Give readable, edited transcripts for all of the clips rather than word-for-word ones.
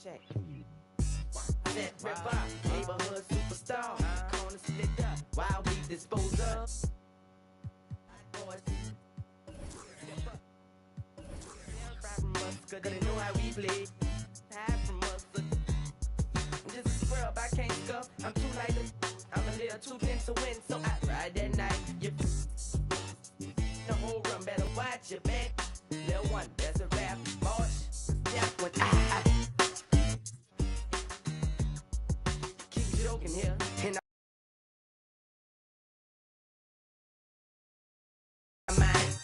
Check. Set ripper, neighborhood superstar. Corner split up while we dispose of. Boys. Cause they know how we play. Hide from us. I'm just a scrub, I can't scuff. I'm too light. I'm a little too thin to win, so I ride that night. The whole run better watch your back. Little one, that's a rap. March, step when I keep joking here. And my mind.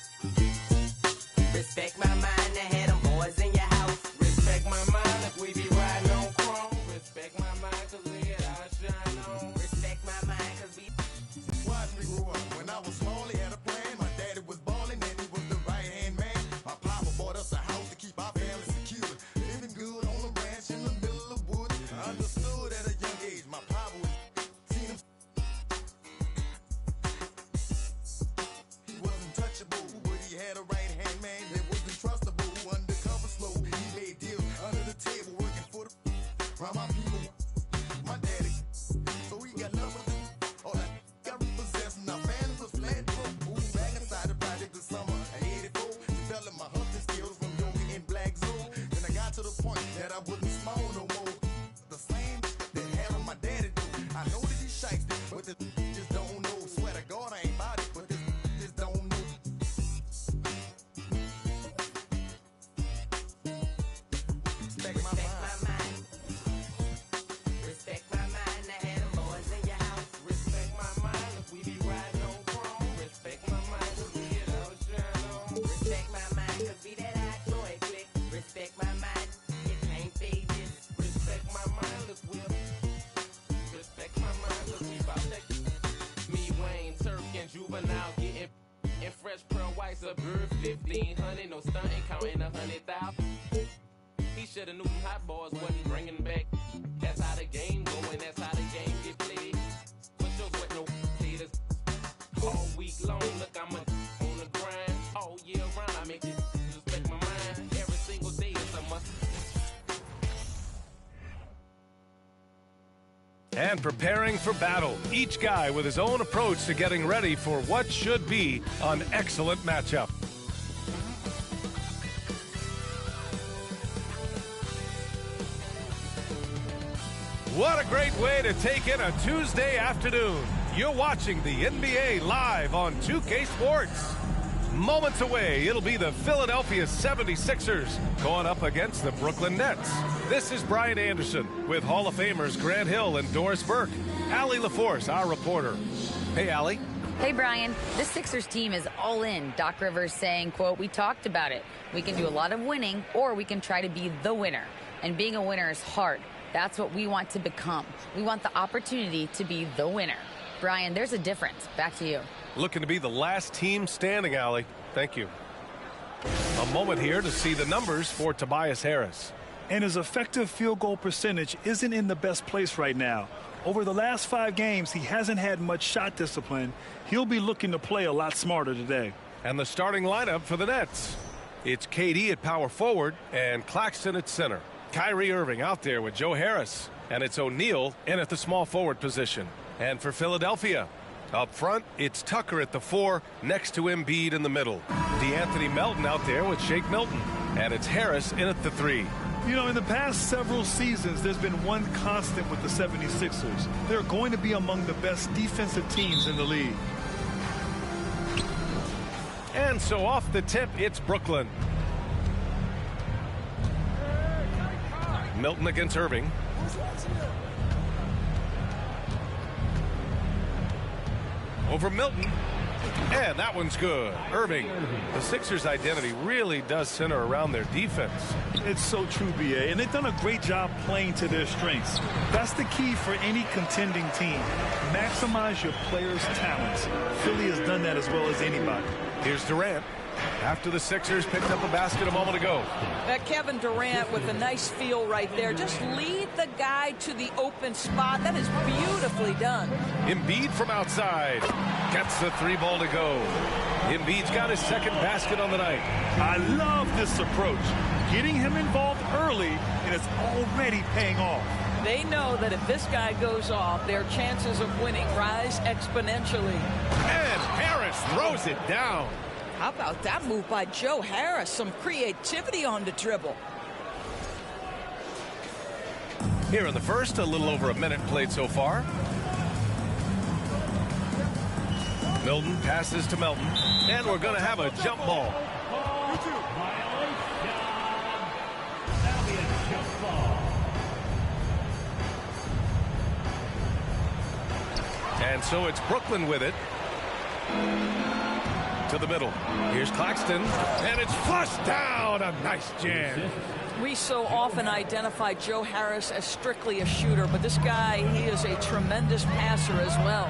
Respect my mind. I had them boys in your house. Respect my mind if we be riding on chrome. Respect my mind cause we get our shine on. Respect my mind cause we Watch me grow up. When I was small, he had a plan. My daddy was ballin' and he was the right-hand man. My papa bought us a house to keep our family secure. Living good on a ranch in the middle of woods. I understood at a young age. My papa was seen him. He wasn't touchable, but he had a right-hand man that wasn't trustable. Undercover slow, he made deals under the table, working for the around my people. My daddy, so he got love with him. All that got repossessed, and our family was flat broke. Moved back inside the project this summer at 84. Developed my husband skills from yoga in black zone. Then I got to the point that I wasn't small no more. The same that had on my daddy do. I know that he's shiesty, but this just don't know. Swear to God I ain't about it, but this just don't know. Respect my mind. Respect my mind. I had them boys in your house. Respect my mind if we be riding on chrome. Respect my mind cause we get our shine on. Respect my mind cause we that hot boy click. Respect my mind. It can't fade this. Respect my mind if we respect my mind cause we bout that. Me, Wayne, Turk, and Juvenile getting and fresh pearl whites a bird 1500. No stunting, counting 100,000. He shoulda knew them hot boys wasn't bringing back. That's how the game going, that's how the game get played. Put your sweat, no haters. All week long, look, I'm on the grind. All year round, I make it respect my mind. Every single day is a must. And preparing for battle, each guy with his own approach to getting ready for what should be an excellent matchup. What a great way to take in a Tuesday afternoon. You're watching the NBA live on 2K Sports. Moments away, it'll be the Philadelphia 76ers going up against the Brooklyn Nets. This is Brian Anderson with Hall of Famers Grant Hill and Doris Burke. Allie LaForce, our reporter. Hey, Allie. Hey, Brian. This Sixers team is all in. Doc Rivers saying, quote, "We talked about it. We can do a lot of winning, or we can try to be the winner. And being a winner is hard. That's what we want to become. We want the opportunity to be the winner." Brian, there's a difference. Back to you. Looking to be the last team standing, Allie. Thank you. A moment here to see the numbers for Tobias Harris. And his effective field goal percentage isn't in the best place right now. Over the last 5 games, he hasn't had much shot discipline. He'll be looking to play a lot smarter today. And the starting lineup for the Nets. It's KD at power forward and Claxton at center. Kyrie Irving out there with Joe Harris. And it's O'Neal in at the small forward position. And for Philadelphia, up front, it's Tucker at the 4 next to Embiid in the middle. DeAnthony Melton out there with Shake Milton. And it's Harris in at the 3. You know, in the past several seasons, there's been one constant with the 76ers. They're going to be among the best defensive teams in the league. And so off the tip, it's Brooklyn. Milton against Irving. Over Milton. And that one's good. Irving. The Sixers' identity really does center around their defense. It's so true, B.A., and they've done a great job playing to their strengths. That's the key for any contending team. Maximize your players' talents. Philly has done that as well as anybody. Here's Durant. After the Sixers picked up a basket a moment ago. Kevin Durant with a nice feel right there. Just lead the guy to the open spot. That is beautifully done. Embiid from outside. Gets the 3 ball to go. Embiid's got his second basket on the night. I love this approach. getting him involved early, and it's already paying off. They know that if this guy goes off, their chances of winning rise exponentially. And Harris throws it down. How about that move by Joe Harris? Some creativity on the dribble. Here in the first, a little over a minute played so far. Milton passes to Melton, and we're going to have a jump ball. And so it's Brooklyn with it. To the middle. Here's Claxton, and it's flushed down. A nice jam. We so often identify Joe Harris as strictly a shooter, but this guy, he is a tremendous passer as well.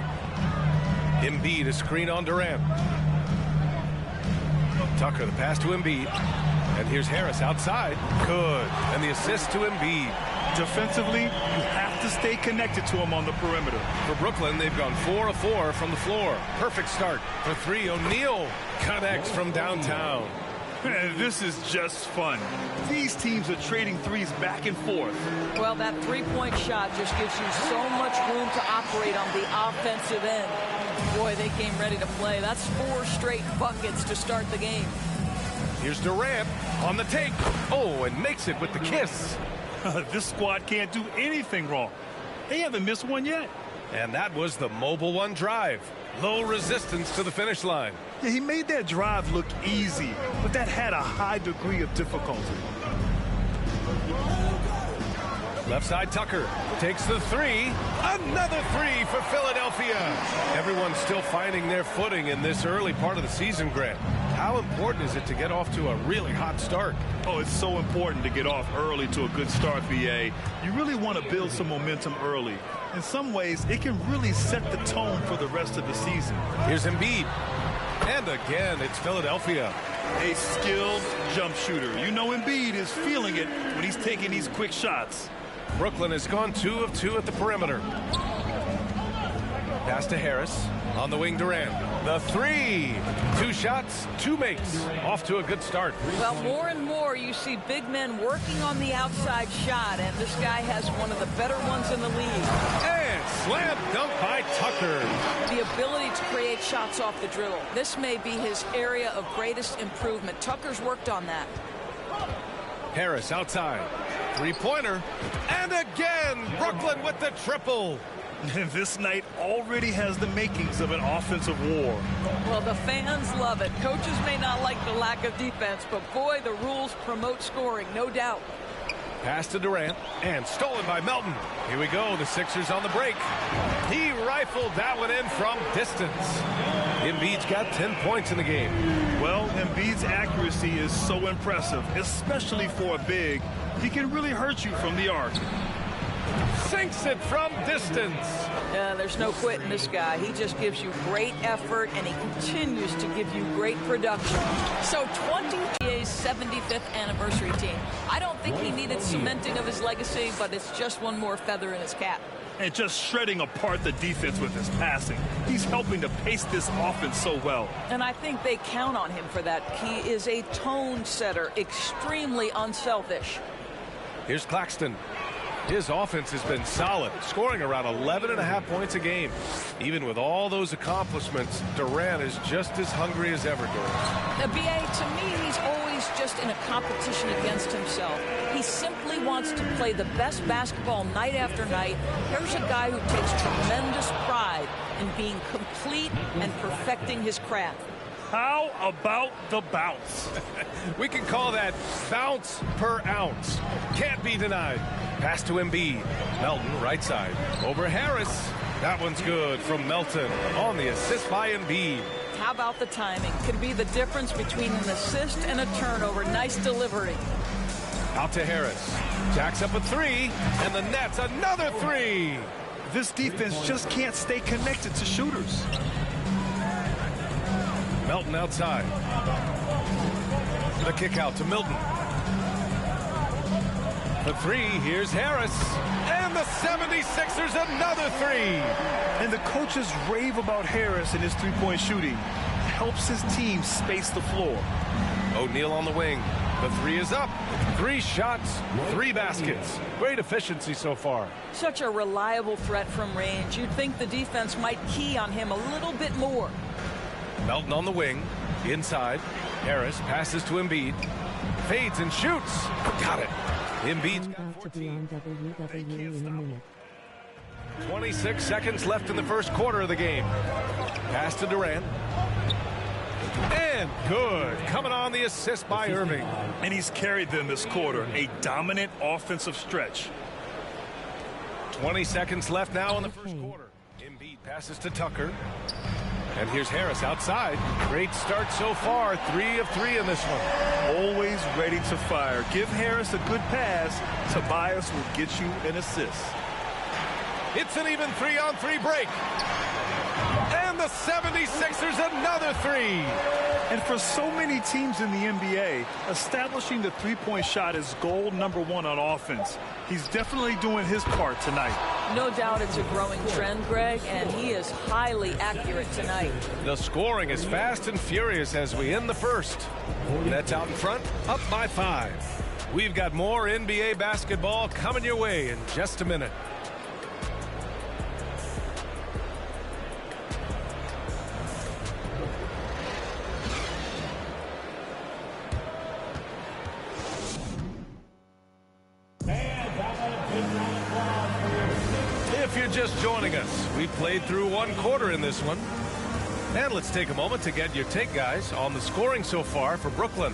Embiid, a screen on Durant. Tucker, the pass to Embiid. And here's Harris outside. Good. And the assist to Embiid. Defensively, you have to stay connected to him on the perimeter. For Brooklyn, they've gone 4 of 4 from the floor. Perfect start. For 3, O'Neal connects from downtown. This is just fun. These teams are trading threes back and forth. Well, that three-point shot just gives you so much room to operate on the offensive end. Boy, they came ready to play. That's 4 straight buckets to start the game. Here's Durant on the take. Oh, and makes it with the kiss. This squad can't do anything wrong. They haven't missed one yet. And that was the Mobile One drive. Low resistance to the finish line. Yeah, he made that drive look easy, but that had a high degree of difficulty. Left side, Tucker takes the 3. Another 3 for Philadelphia. Everyone's still finding their footing in this early part of the season, Grant. How important is it to get off to a really hot start? Oh, it's so important to get off early to a good start, VA. You really want to build some momentum early. In some ways, it can really set the tone for the rest of the season. Here's Embiid. And again, it's Philadelphia. A skilled jump shooter. You know Embiid is feeling it when he's taking these quick shots. Brooklyn has gone 2 of 2 at the perimeter. Pass to Harris. On the wing, Durant. The 3. 2 shots, 2 makes. Off to a good start. Well, more and more you see big men working on the outside shot, and this guy has one of the better ones in the league. And slam dunk by Tucker. The ability to create shots off the dribble. This may be his area of greatest improvement. Tucker's worked on that. Harris outside. 3-pointer. And again, Brooklyn with the triple. This night already has the makings of an offensive war. Well, the fans love it. Coaches may not like the lack of defense, but boy, the rules promote scoring, no doubt. Pass to Durant, and stolen by Melton. Here we go, the Sixers on the break. He rifled that one in from distance. Embiid's got 10 points in the game. Well, Embiid's accuracy is so impressive, especially for a big. He can really hurt you from the arc. Sinks it from distance. There's no quitting this guy. He just gives you great effort, and he continues to give you great production. So 20's 75th anniversary team. I don't think he needed cementing of his legacy, but it's just one more feather in his cap. And just shredding apart the defense with his passing. He's helping to pace this offense so well. And I think they count on him for that. He is a tone setter, extremely unselfish. Here's Claxton. His offense has been solid, scoring around 11.5 points a game. Even with all those accomplishments, Durant is just as hungry as ever, Durant. BA, to me, he's always just in a competition against himself. He simply wants to play the best basketball night after night. Here's a guy who takes tremendous pride in being complete and perfecting his craft. How about the bounce? We can call that bounce per ounce. Can't be denied. Pass to Embiid. Melton, right side. Over Harris. That one's good from Melton on the assist by Embiid. How about the timing? Could be the difference between an assist and a turnover. Nice delivery. Out to Harris. Jacks up a 3, and the Nets another 3. This defense just can't stay connected to shooters. Melton outside. The kick out to Milton. The 3, here's Harris. And the 76ers another 3. And the coaches rave about Harris and his three-point shooting. Helps his team space the floor. O'Neal on the wing. The three is up. 3 shots, 3 baskets. Great efficiency so far. Such a reliable threat from range. You'd think the defense might key on him a little bit more. Melton on the wing. Inside. Harris passes to Embiid. Fades and shoots. Got it. Embiid. About to be on WWE in a minute. 26 seconds left in the first quarter of the game. Pass to Durant. And good. Coming on the assist by Irving. And he's carried them this quarter. A dominant offensive stretch. 20 seconds left now in the first quarter. Embiid passes to Tucker. And here's Harris outside. Great start so far. 3 of 3 in this one. Always ready to fire. Give Harris a good pass. Tobias will get you an assist. It's an even 3-on-3 break. And the 76ers another 3. And for so many teams in the NBA, establishing the three-point shot is goal number 1 on offense. He's definitely doing his part tonight. No doubt it's a growing trend, Greg, and he is highly accurate tonight. The scoring is fast and furious as we end the first. Nets out in front, up by 5. We've got more NBA basketball coming your way in just a minute. If you're just joining us, we've played through 1 quarter in this one. And let's take a moment to get your take, guys, on the scoring so far for Brooklyn.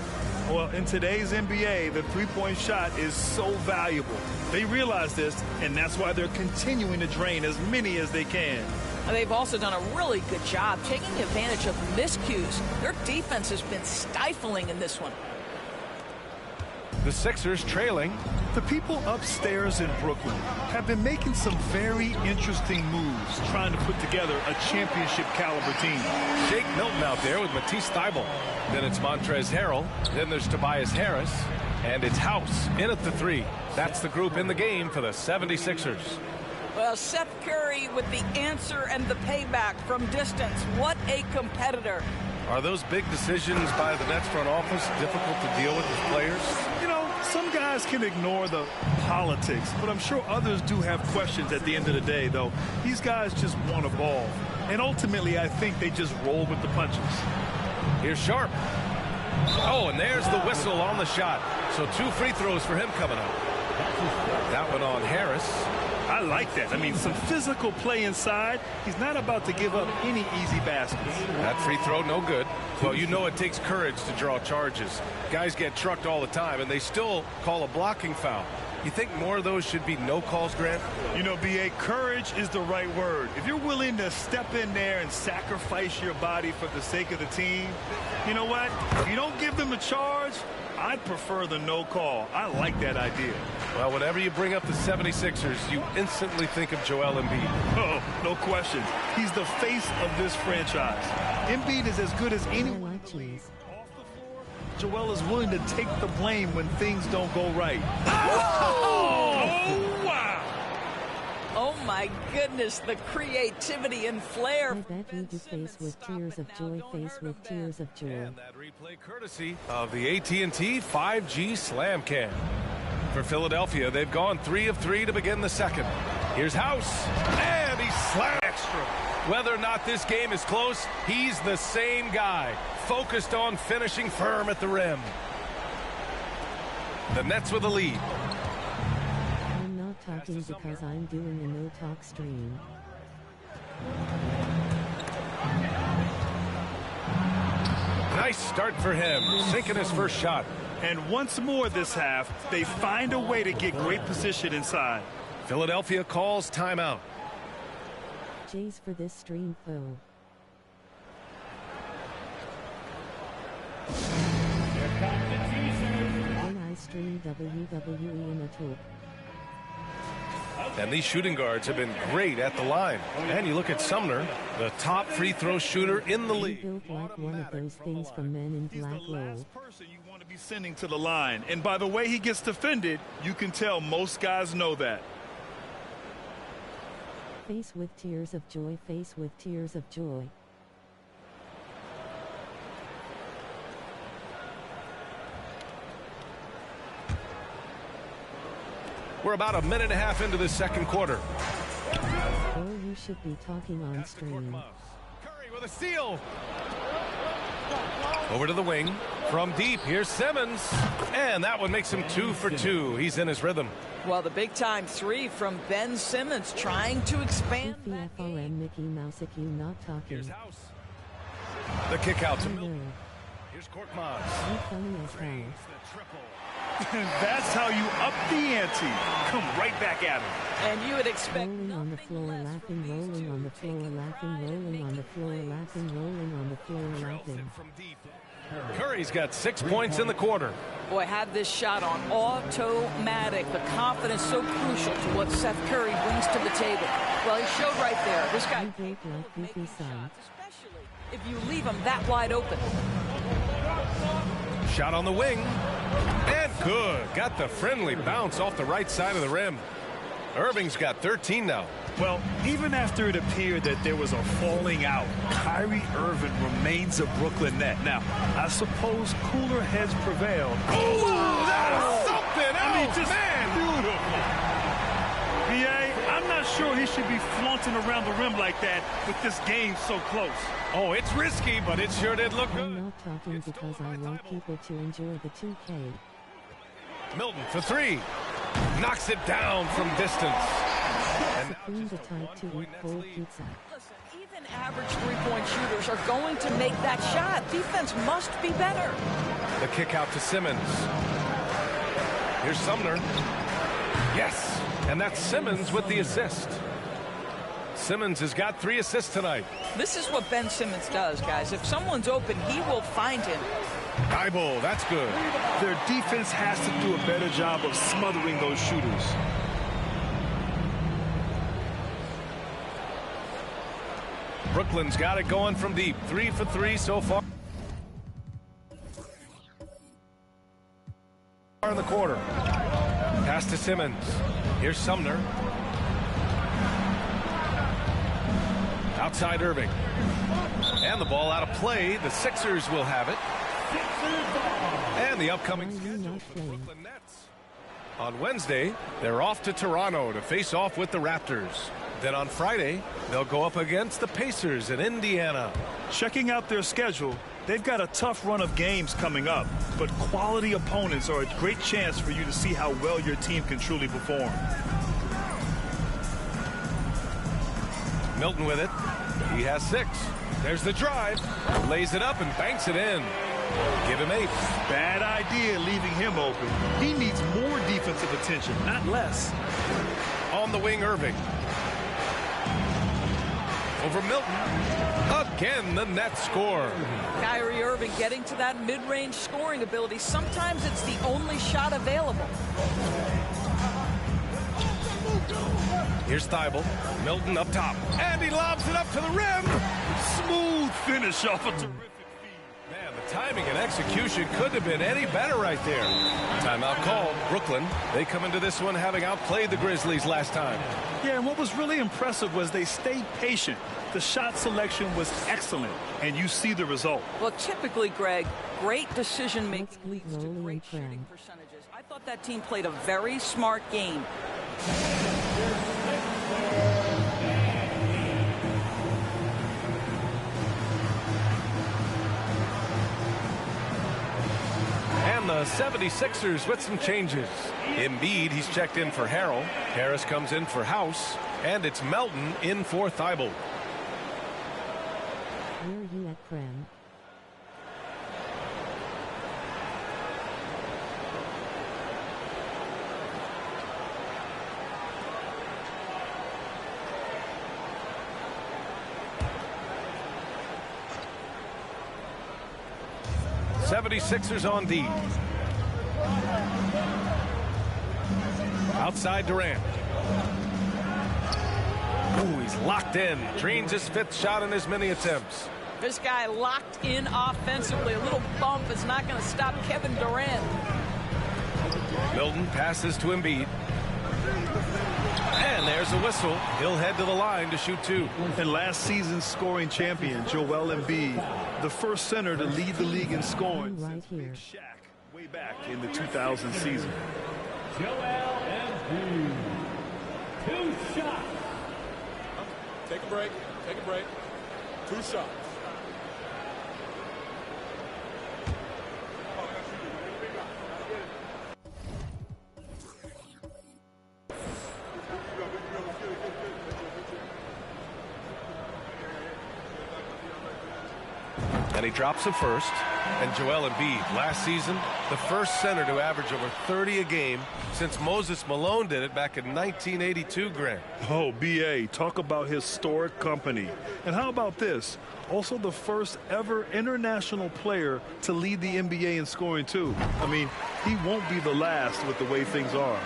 Well, in today's NBA, the three-point shot is so valuable. They realize this, and that's why they're continuing to drain as many as they can. They've also done a really good job taking advantage of miscues. Their defense has been stifling in this one. The Sixers trailing. The people upstairs in Brooklyn have been making some very interesting moves, trying to put together a championship caliber team. Shake Milton out there with Matisse Thybulle. Then it's Montrezl Harrell. Then there's Tobias Harris. And it's House in at the 3. That's the group in the game for the 76ers. Well, Seth Curry with the answer and the payback from distance. What a competitor. Are those big decisions by the Nets front office difficult to deal with players? You know, some guys can ignore the politics, but I'm sure others do have questions at the end of the day, though. These guys just want a ball. And ultimately, I think they just roll with the punches. Here's Sharp. Oh, and there's the whistle on the shot. So 2 free throws for him coming up. That one on Harris. I like that. I mean, some physical play inside. He's not about to give up any easy baskets. That free throw, no good. Well, you know it takes courage to draw charges. Guys get trucked all the time, and they still call a blocking foul. You think more of those should be no calls, Grant? You know, B.A., courage is the right word. If you're willing to step in there and sacrifice your body for the sake of the team, you know what? If you don't give them a charge, I'd prefer the no call. I like that idea. Well, whenever you bring up the 76ers, you instantly think of Joel Embiid. Oh, no question. He's the face of this franchise. Embiid is as good as anyone. Off the floor, Joel is willing to take the blame when things don't go right. Oh, wow. Oh, my goodness, the creativity and flair. I bet you do face with tears of joy, face with tears of joy. And that replay courtesy of the AT&T 5G Slam Cam. For Philadelphia, they've gone 3 of 3 to begin the second. Here's House, and he slammed extra. Whether or not this game is close, he's the same guy, focused on finishing firm at the rim. The Nets with the lead. I'm not talking because I'm doing a no-talk stream. Nice start for him, sinking his first shot. And once more this half, they find a way to get great position inside. Philadelphia calls timeout. Jays for this stream foe. When I stream WWE in a talk. And these shooting guards have been great at the line. And you look at Sumner, the top free throw shooter in the league. Built like one of those things from Men in Black He's the Roll. last person you want to be sending to the line. And by the way he gets defended, you can tell most guys know that. Face with tears of joy, face with tears of joy. We're about a minute and a half into the second quarter. Or you should be talking on stream. Curry with a steal. Over to the wing. From deep, here's Simmons. And that one makes him 2 for 2. He's in his rhythm. Well, the big-time three from Ben Simmons trying to expand that FRM game. Mickey Mouse if you not Here's talking. House. The kick out to Hello. Milton. Here's Korkmaz. You funny as hell. The triple. That's how you up the ante. Come right back at him. And you would expect Rolling on the nothing floor, less laughing, from these rolling on the two, floor, taking laughing, pride in rolling on the making floor, plays. laughing, rolling on the floor, Drills laughing. it from deep. Curry's got 6 points in the quarter. Boy, have this shot on automatic. The confidence so crucial to what Seth Curry brings to the table. Well, he showed right there. This guy You break like goofy son. especially if you leave him that wide open. Shot on the wing. And good. Got the friendly bounce off the right side of the rim. Irving's got 13 now. Well, even after it appeared that there was a falling out, Kyrie Irving remains a Brooklyn net. Now, I suppose cooler heads prevailed. Oh, that's something else, I mean, just man. beautiful. BA, I'm not sure he should be flaunting around the rim like that with this game so close. Oh, it's risky, but it sure did look good. I'm not talking because I want people to enjoy the 2K. Milton for 3. Knocks it down from distance. And now Supreme the just a type to eat 1-point cold lead. pizza. Listen, even average three-point shooters are going to make that shot. Defense must be better. The kick out to Simmons. Here's Sumner. Yes, and that's Simmons with the assist. Simmons has got 3 assists tonight. This is what Ben Simmons does, guys. If someone's open, he will find him. Thibault, that's good. Their defense has to do a better job of smothering those shooters. Brooklyn's got it going from deep. 3 for 3 so far in the quarter. Pass to Simmons. Here's Sumner. Outside Irving. And the ball out of play. The Sixers will have it. And the upcoming schedule for the Brooklyn Nets. On Wednesday, they're off to Toronto to face off with the Raptors. Then on Friday, they'll go up against the Pacers in Indiana. Checking out their schedule, they've got a tough run of games coming up, but quality opponents are a great chance for you to see how well your team can truly perform. Milton with it. He has 6. There's the drive. Lays it up and banks it in. Give him 8. Bad idea leaving him open. He needs more defensive attention, not less. On the wing, Irving. Over Milton. Again, the Nets score. Kyrie Irving getting to that mid-range scoring ability. Sometimes it's the only shot available. Here's Thibault. Milton up top. And he lobs it up to the rim. Smooth finish off a terrific feed. Man, the timing and execution couldn't have been any better right there. Timeout called. Brooklyn. They come into this one having outplayed the Grizzlies last time. Yeah, and what was really impressive was they stayed patient. The shot selection was excellent, and you see the result. Well, typically, Greg, great decision-making Let's keep leads to rolling, great shooting Prem. percentages. I thought that team played a very smart game. And the 76ers with some changes. Embiid, he's checked in for Harrell. Harris comes in for House. And it's Melton in for Thibault. Where are you at, Prem? '76ers on D. Outside Durant. Ooh, he's locked in. Drains his 5th shot in as many attempts. This guy locked in offensively. A little bump is not going to stop Kevin Durant. Milton passes to Embiid. And there's a whistle. He'll head to the line to shoot 2. And last season's scoring champion, Joel Embiid, the first center to lead the league in scoring Right since Big here. Shaq way back in the 2000 season. Joel Embiid. Two shots. Take a break. Take a break. 2 shots. And he drops a first. And Joel Embiid, last season, the first center to average over 30 a game since Moses Malone did it back in 1982, Grant. Oh, B.A., talk about historic company. And how about this? Also the first ever international player to lead the NBA in scoring, too. I mean, he won't be the last with the way things are.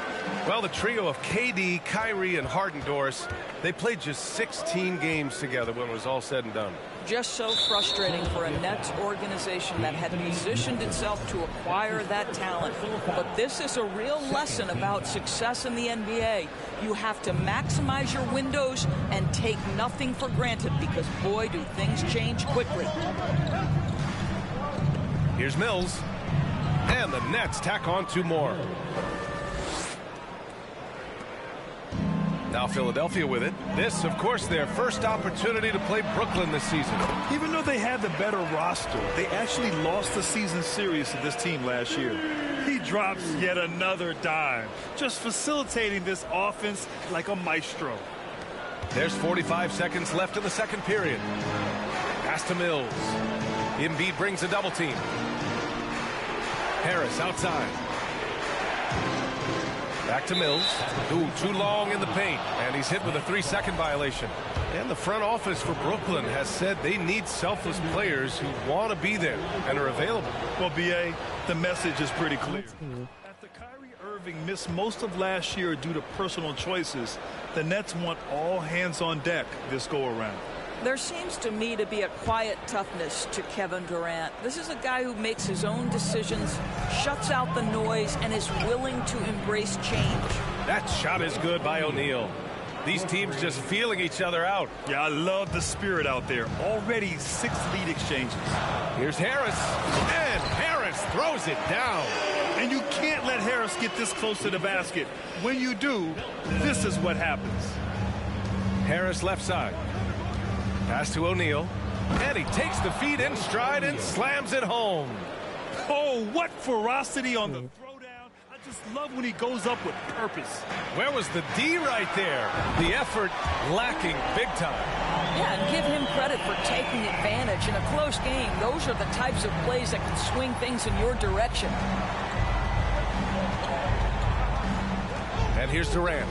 Well, the trio of KD, Kyrie, and Harden, Doris, they played just 16 games together when it was all said and done. Just so frustrating for a Nets organization that had positioned itself to acquire that talent. But this is a real lesson about success in the NBA. You have to maximize your windows and take nothing for granted because, boy, do things change quickly. Here's Mills. And the Nets tack on 2 more. Now Philadelphia with it. This, of course, their first opportunity to play Brooklyn this season. Even though they had the better roster, they actually lost the season series to this team last year. He drops yet another dime, just facilitating this offense like a maestro. There's 45 seconds left in the second period. Pass to Mills. Embiid brings a double team. Harris outside. Back to Mills. Ooh, too long in the paint. And he's hit with a 3-second violation. And the front office for Brooklyn has said they need selfless players who want to be there and are available. Well, B.A., the message is pretty clear. After Kyrie Irving missed most of last year due to personal choices, the Nets want all hands on deck this go-around. There seems to me to be a quiet toughness to Kevin Durant. This is a guy who makes his own decisions, shuts out the noise, and is willing to embrace change. That shot is good by O'Neal. These teams just feeling each other out. Yeah, I love the spirit out there. Already 6 lead exchanges. Here's Harris. And Harris throws it down. And you can't let Harris get this close to the basket. When you do, this is what happens. Harris left side. Pass to O'Neal. And he takes the feed in stride and slams it home. Oh, what ferocity on the throwdown. I just love when he goes up with purpose. Where was the D right there? The effort lacking big time. Yeah, and give him credit for taking advantage in a close game. Those are the types of plays that can swing things in your direction. And here's Durant.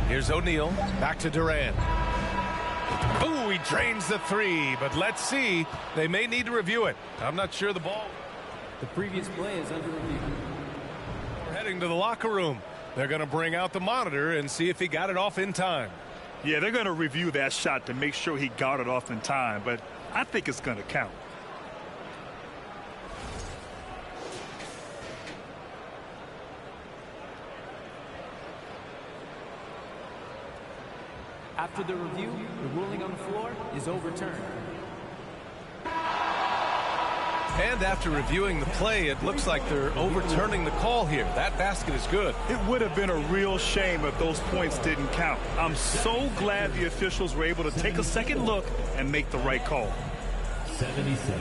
Here's O'Neal. Back to Durant. Ooh, he drains the 3, but let's see. They may need to review it. I'm not sure the ball. The previous play is under review. We're heading to the locker room. They're going to bring out the monitor and see if he got it off in time. Yeah, they're going to review that shot to make sure he got it off in time, but I think it's going to count. After the review, the ruling on the floor is overturned. And after reviewing the play, it looks like they're overturning the call here. That basket is good. It would have been a real shame if those points didn't count. I'm so glad the officials were able to take a second look and make the right call. 76.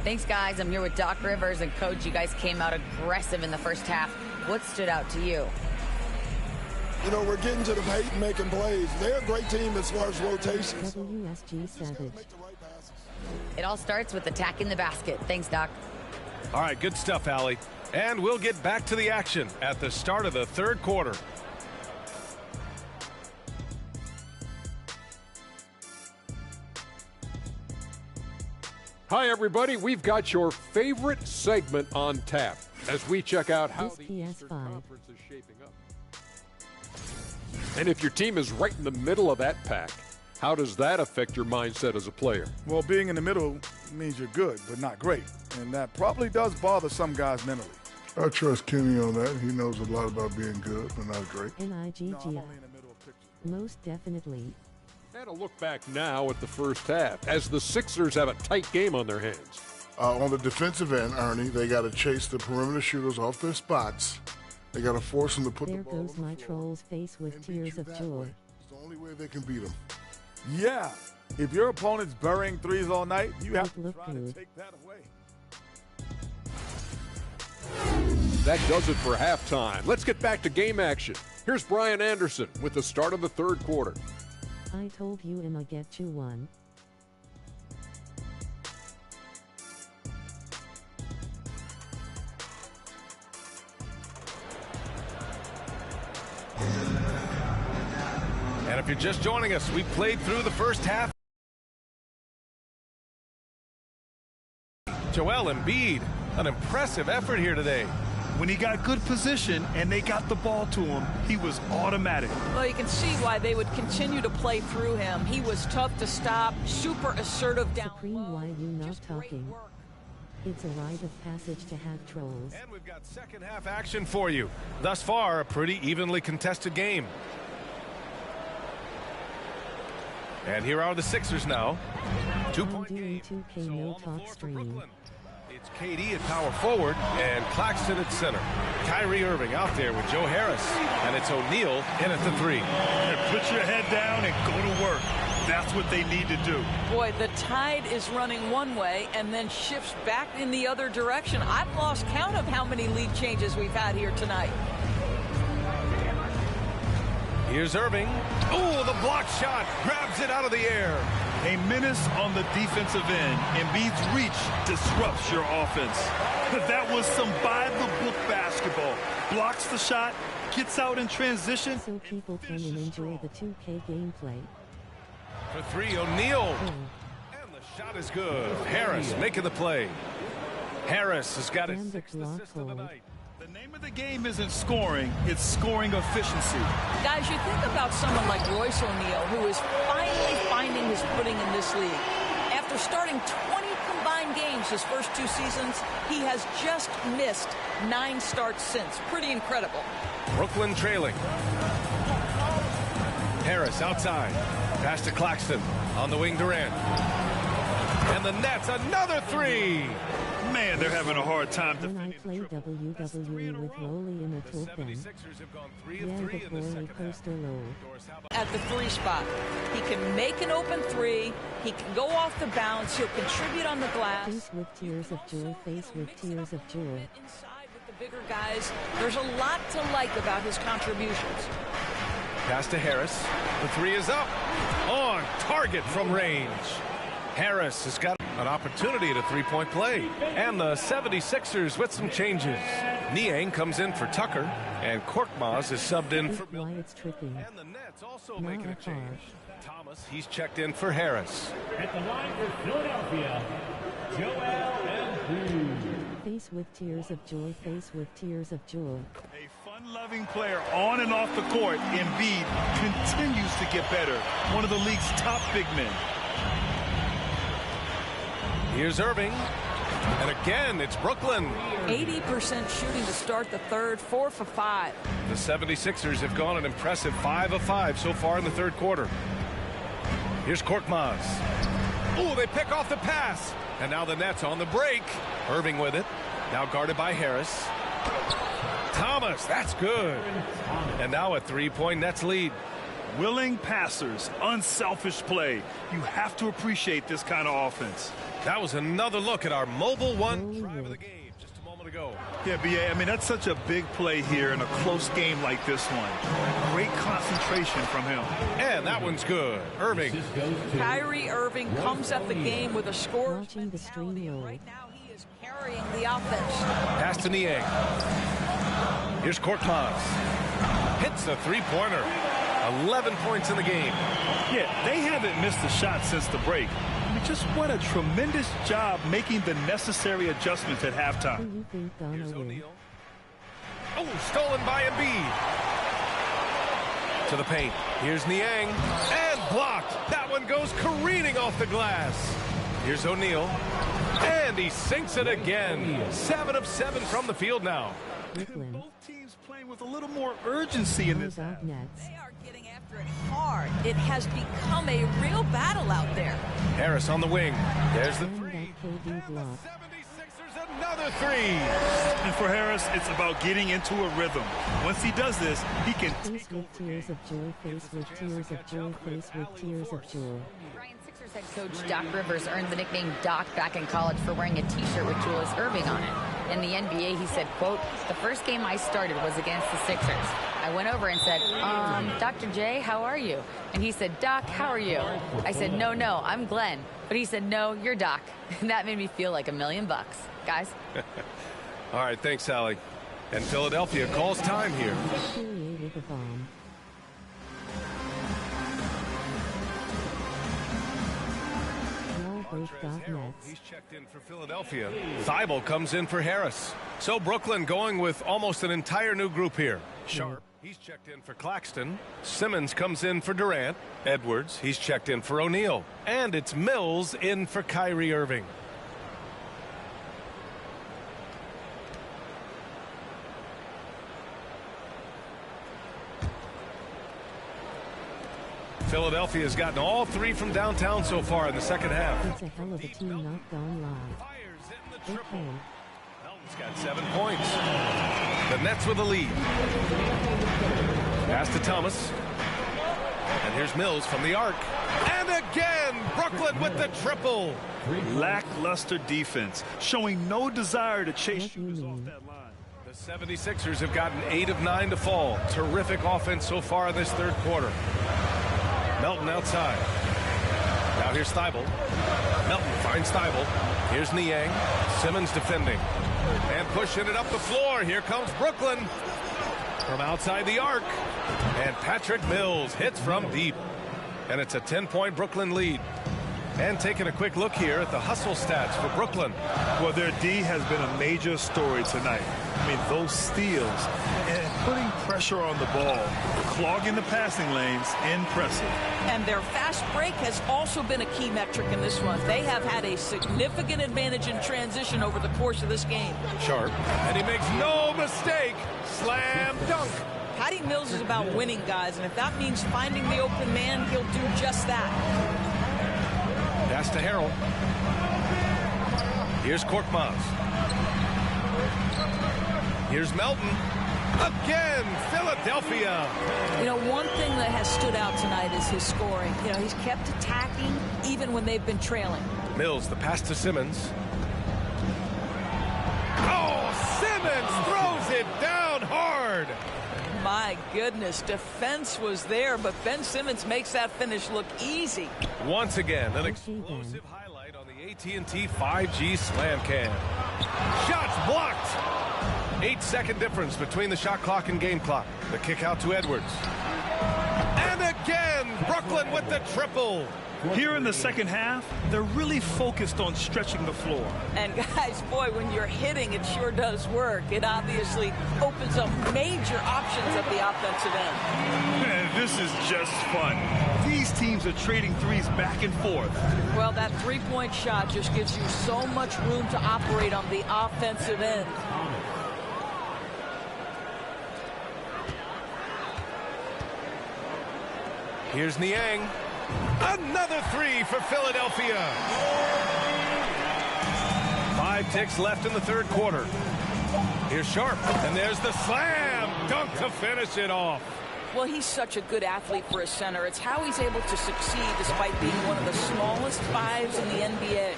Thanks, guys. I'm here with Doc Rivers. And, Coach, you guys came out aggressive in the first half. What stood out to you? You know, we're getting to the paint and making plays. They're a great team as far as rotations. WSG Savage. It all starts with attacking the basket. Thanks, Doc. All right, good stuff, Allie. And we'll get back to the action at the start of the third quarter. Hi, everybody. We've got your favorite segment on tap as we check out how the Eastern Conference is shaping up. And if your team is right in the middle of that pack, how does that affect your mindset as a player? Well, being in the middle means you're good, but not great. And that probably does bother some guys mentally. I trust Kenny on that. He knows a lot about being good, but not great. NIGGI. No, I'm only in the middle of pictures. Most definitely. And a look back now at the first half as the Sixers have a tight game on their hands. On the defensive end, Ernie, they got to chase the perimeter shooters off their spots. They got to force them to put the ball There goes my troll's face with tears of joy. It's the only way they can beat them. Yeah. If your opponent's burying threes all night, you have to try to take that away. That does it for halftime. Let's get back to game action. Here's Brian Anderson with the start of the third quarter. I told you I'ma get you one. And if you're just joining us, we played through the first half. Joel Embiid, an impressive effort here today. When he got good position and they got the ball to him, he was automatic. Well, you can see why they would continue to play through him. He was tough to stop, super assertive down Supreme, low. why you not talking? It's a rite of passage to have trolls. And we've got second half action for you. Thus far, a pretty evenly contested game. And here are the Sixers now. 2-point game. 2K no talk stream. It's KD at power forward and Claxton at center. Kyrie Irving out there with Joe Harris. And it's O'Neal in at the three. And put your head down and go to work. That's what they need to do. Boy, the tide is running one way and then shifts back in the other direction. I've lost count of how many lead changes we've had here tonight. Here's Irving. Oh, the block shot. Grabs it out of the air. A menace on the defensive end. Embiid's reach disrupts your offense. That was some by-the-book basketball. Blocks the shot, gets out in transition. So people can enjoy the 2K gameplay. For three, O'Neal. And the shot is good. Harris making the play. Harris has got his sixth assist of the night. The name of the game isn't scoring, it's scoring efficiency. Guys, you think about someone like Royce O'Neal, who is finally finding his footing in this league. After starting 20 combined games his first two seasons, he has just missed 9 starts since. Pretty incredible. Brooklyn trailing. Harris outside. Pass to Claxton. On the wing, Durant. And the Nets, another three. Man, they're having a hard time When I play WWE with Rolly in a top them. Yeah, the glory coaster low. At the three spot, he can make an open three. He can go off the bounce. He'll contribute on the glass. Face with tears of joy. Face with tears of joy. Inside with the bigger guys, there's a lot to like about his contributions. Pass to Harris. The three is up. On target from range. Harris has got an opportunity at a three-point play. And the 76ers with some changes. Niang comes in for Tucker, and Korkmaz is subbed in for Miller. It's tripping. And the Nets also making a change. Thomas, he's checked in for Harris. At the line for Philadelphia, Joel Embiid. Face with tears of joy. Face with tears of joy. A fun-loving player on and off the court. Embiid continues to get better. One of the league's top big men. Here's Irving. And again, it's Brooklyn. 80% shooting to start the third, 4 for 5. The 76ers have gone an impressive 5 of 5 so far in the third quarter. Here's Korkmaz. Oh, they pick off the pass. And now the Nets on the break. Irving with it. Now guarded by Harris. Thomas, that's good. And now a three-point Nets lead. Willing passers, unselfish play. You have to appreciate this kind of offense. That was another look at our mobile one drive of the game just a moment ago. Yeah, BA, I mean, that's such a big play here in a close game like this one. Great concentration from him. And that one's good. Irving. Kyrie Irving comes at the game with a score. Watching the stream load. Right now he is carrying the offense. Pass to Niang. Here's Korkmaz. Hits a three-pointer. 11 points in the game. Yeah, they haven't missed a shot since the break. I mean, just what a tremendous job making the necessary adjustments at halftime. Here's O'Neal. Oh, stolen by Embiid. To the paint. Here's Niang. And blocked. That one goes careening off the glass. Here's O'Neal. And he sinks it again. 7 of 7 from the field now. Brooklyn. Both teams playing with a little more urgency in this half. Nets. They are getting after Hard. It has become a real battle out there. Harris on the wing. There's the And that KD block. 76ers another three. And for Harris, it's about getting into a rhythm. Once he does this, he can Face with tears of joy, face with tears of joy, face with tears of joy. Sixers head coach Doc Rivers earned the nickname Doc back in college for wearing a t-shirt with Julius Erving on it. In the NBA, he said, quote, "The first game I started was against the Sixers. I went over and said, Dr. J, how are you?" And he said, "Doc, how are you?" I said, no, I'm Glenn." But he said, "No, you're Doc." And that made me feel like $1 million. Guys. All right, thanks, Sally. And Philadelphia calls time here. Kyrie with a bomb. He's checked in for Philadelphia. Thibault comes in for Harris. So Brooklyn going with almost an entire new group here. Sharp, he's checked in for Claxton. Simmons comes in for Durant. Edwards, he's checked in for O'Neal. And it's Mills in for Kyrie Irving. Philadelphia has gotten all three from downtown so far in the second half. It's a hell of a team not gone live. Okay. Melton's got 7 points. The Nets with the lead. Pass to Thomas. And here's Mills from the arc. And again, Brooklyn with the triple. Lackluster defense, showing no desire to chase shooters off that line. The 76ers have gotten 8 of 9 to fall. Terrific offense so far in this third quarter. Melton outside. Now here's Thibault. Melton finds Thibault. Here's Niang. Simmons defending. And pushing it up the floor. Here comes Brooklyn. From outside the arc. And Patrick Mills hits from deep. And it's a 10-point Brooklyn lead. And taking a quick look here at the hustle stats for Brooklyn. Well, their D has been a major story tonight. I mean, those steals and putting pressure on the ball, clogging the passing lanes, impressive. And their fast break has also been a key metric in this one. They have had a significant advantage in transition over the course of this game. Sharp, and he makes no mistake. Slam dunk. Patty Mills is about winning, guys, and if that means finding the open man, he'll do just that. Pass to Harrell. Here's Korkmaz. Here's Melton. Again, Philadelphia. You know, one thing that has stood out tonight is his scoring. You know, he's kept attacking even when they've been trailing. Mills, the pass to Simmons. Oh, Simmons throws it down hard. My goodness, defense was there, but Ben Simmons makes that finish look easy. Once again, an explosive highlight on the AT&T 5G Slam Cam. Shots blocked. 8-second difference between the shot clock and game clock. The kick out to Edwards. And again, Brooklyn with the triple. Here in the second half, they're really focused on stretching the floor. And guys, boy, when you're hitting, it sure does work. It obviously opens up major options at the offensive end. Man, this is just fun. These teams are trading threes back and forth. Well, that three-point shot just gives you so much room to operate on the offensive end. Here's Niang. Another three for Philadelphia. 5 ticks left in the third quarter. Here's Sharp, and there's the slam dunk to finish it off. Well, he's such a good athlete for a center. It's how he's able to succeed despite being one of the smallest fives in the NBA.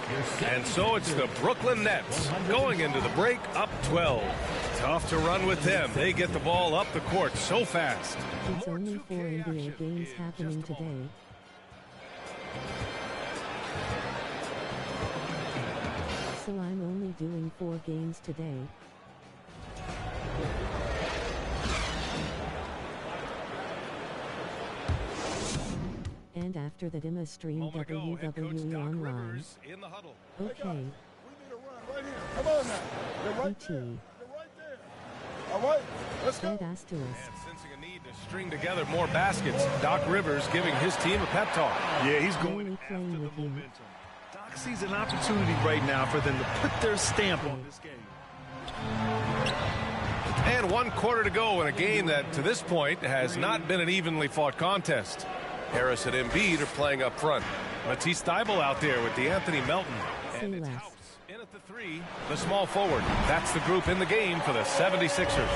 And so it's the Brooklyn Nets going into the break up 12. Tough to run with them. They get the ball up the court so fast. It's only 4 NBA games happening today. So I'm only doing 4 games today. And after that, Emma stream WWE online. Okay. Right here. Come on now. They're right there. They're right there. All right, let's go. Dead ass to us. And sensing a need to string together more baskets, Doc Rivers giving his team a pep talk. Yeah, he's going after the momentum. Doc sees an opportunity right now for them to put their stamp on this game. And 1 quarter to go in a game that, to this point, has not been an evenly fought contest. Harris and Embiid are playing up front. Matisse Thybulle out there with DeAnthony Melton. And it's House in at the 3, the small forward. That's the group in the game for the 76ers.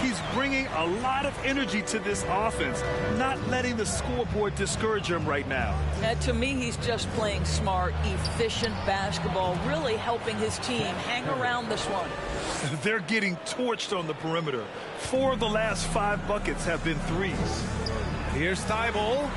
He's bringing a lot of energy to this offense, not letting the scoreboard discourage him right now. To me, he's just playing smart, efficient basketball, really helping his team hang around this one. They're getting torched on the perimeter. 4 of the last 5 buckets have been threes. Here's Thybulle,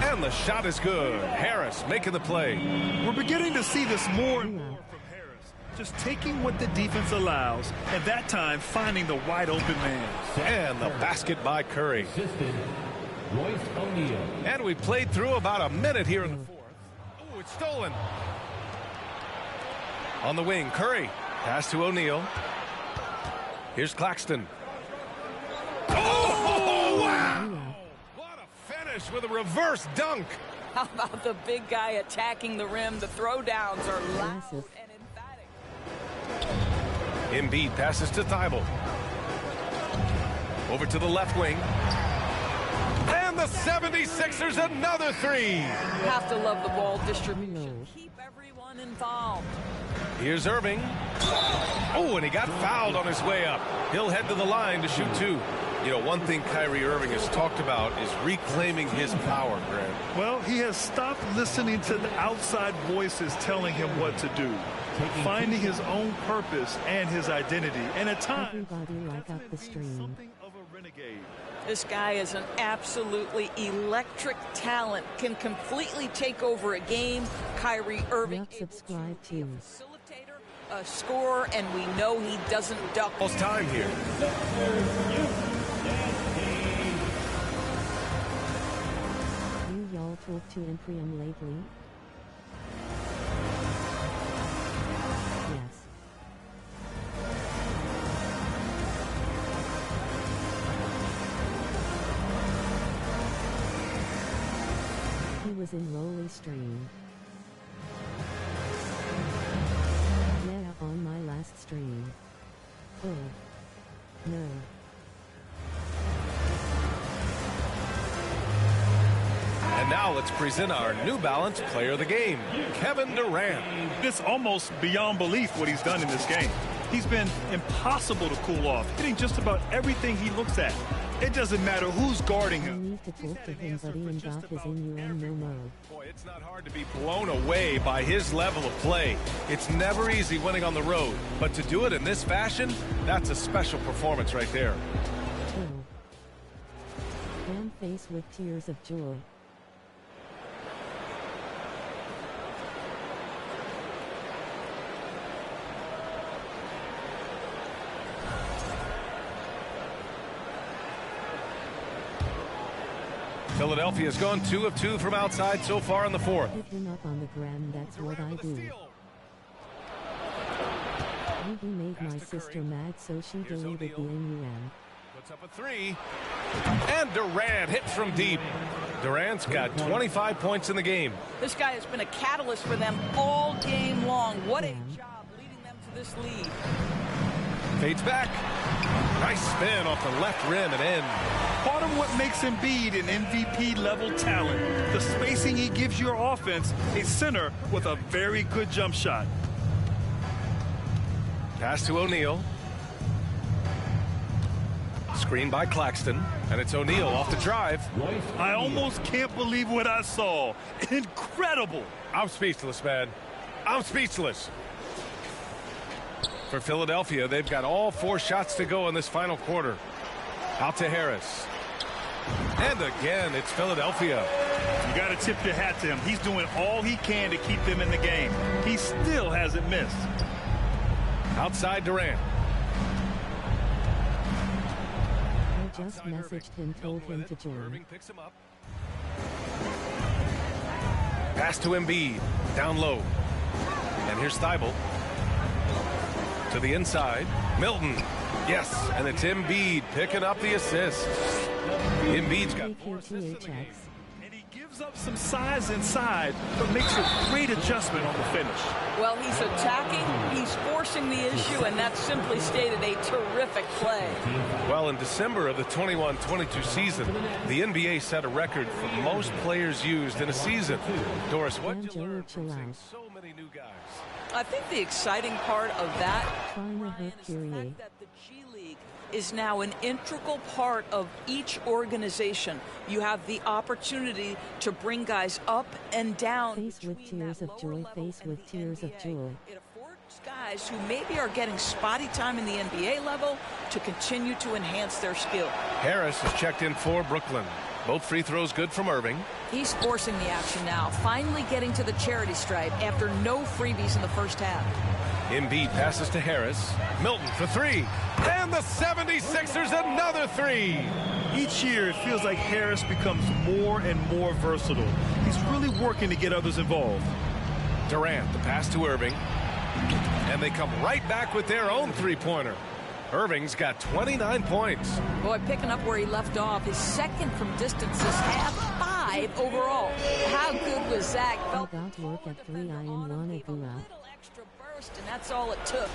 and the shot is good. Harris making the play. We're beginning to see this more and more from Harris. Just taking what the defense allows, and that time finding the wide open man. And the basket by Curry. And we played through about a minute here in the 4th. Oh, it's stolen. On the wing, Curry. Pass to O'Neal. Here's Claxton. Oh, wow! What a finish with a reverse dunk. How about the big guy attacking the rim? The throwdowns are loud and emphatic. Embiid passes to Thybulle. Over to the left wing. And the 76ers another 3. Have to love the ball distribution. Keep everyone involved. Here's Irving. Oh, and he got fouled on his way up. He'll head to the line to shoot 2. You know, one thing Kyrie Irving has talked about is reclaiming his power, Grant. Well, he has stopped listening to the outside voices telling him what to do. Finding his own purpose and his identity. And at times, something of a renegade. This guy is an absolutely electric talent. Can completely take over a game. Kyrie Irving, subscribe to facilitator, a scorer, and we know he doesn't duck. Almost time here. You y'all talk to Imprium lately? Yes. He was in Lowly stream. Yeah, on my last stream. Oh. No. And now let's present our New Balance Player of the Game, Kevin Durant. It's almost beyond belief what he's done in this game. He's been impossible to cool off, hitting just about everything he looks at. It doesn't matter who's guarding him. I need to talk to him, buddy, and got his in no mode. Boy, it's not hard to be blown away by his level of play. It's never easy winning on the road, but to do it in this fashion, that's a special performance right there. Oh. Damn face with tears of joy. Philadelphia's gone 2 of 2 from outside so far in the 4th. Hit him up on the gram, that's what I do. You made my sister mad, so she deleted the NUM. Puts up a 3. And Durant hits from deep. Durant's got 25 points in the game. This guy has been a catalyst for them all game long. What a job leading them to this lead. Fades back. Nice spin off the left rim and in. Part of what makes Embiid an MVP-level talent, the spacing he gives your offense, a center with a very good jump shot. Pass to O'Neal. Screen by Claxton, and it's O'Neal off the drive. I almost can't believe what I saw. Incredible. I'm speechless, man. I'm speechless. For Philadelphia, they've got all 4 shots to go in this final quarter. Out to Harris. And again, it's Philadelphia. You got to tip your hat to him. He's doing all he can to keep them in the game. He still hasn't missed. Outside Durant. I just messaged him, told him to join. Irving picks him up. Pass to Embiid. Down low. And here's Thybulle. To the inside. Milton. Yes, and it's Embiid picking up the assist. Embiid's got 4 assists in the game. Gives up some size inside, but makes a great adjustment on the finish. Well, he's attacking, he's forcing the issue, and that's simply stated a terrific play. Well, in December of the 21-22 season, the NBA set a record for most players used in a season. Doris, what did you learn from seeing so many new guys? I think the exciting part of that is the fact that the G League is now an integral part of each organization. You have the opportunity to bring guys up and down. Face with tears of joy, face with tears of joy. It affords guys who maybe are getting spotty time in the NBA level to continue to enhance their skill. Harris is checked in for Brooklyn. Both free throws good from Irving. He's forcing the action now, finally getting to the charity stripe after no freebies in the first half. Embiid passes to Harris. Milton for three. And the 76ers another three. Each year, it feels like Harris becomes more and more versatile. He's really working to get others involved. Durant, the pass to Irving. And they come right back with their own three-pointer. Irving's got 29 points. Boy, picking up where he left off. His second from distance this half, 5 overall. How good was that? I got work at 3 I in Wanagua. Extra burst, and that's all it took.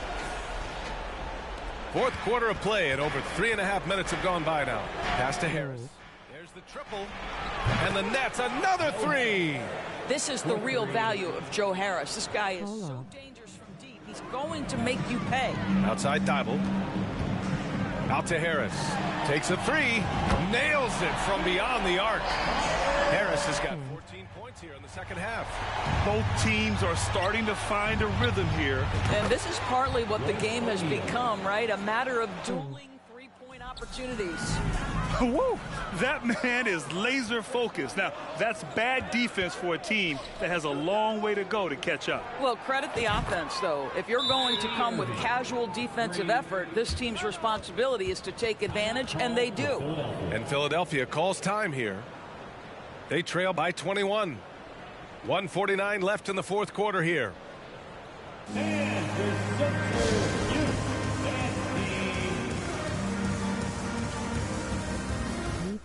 Fourth quarter of play, and over 3.5 minutes have gone by now. Pass to Harris. There's the triple. And the Nets, another three. This is the real value of Joe Harris. This guy is so dangerous from deep. He's going to make you pay. Outside Thibault. Out to Harris. Takes a three. Nails it from beyond the arc. Harris has got 14 points here in the second half. Both teams are starting to find a rhythm here. And this is partly what the game has become, right? A matter of dueling three-point opportunities. Woo! That man is laser focused. Now, that's bad defense for a team that has a long way to go to catch up. Well, credit the offense, though. If you're going to come with casual defensive effort, this team's responsibility is to take advantage, and they do. And Philadelphia calls time here. They trail by 21. 1:49 left in the fourth quarter here.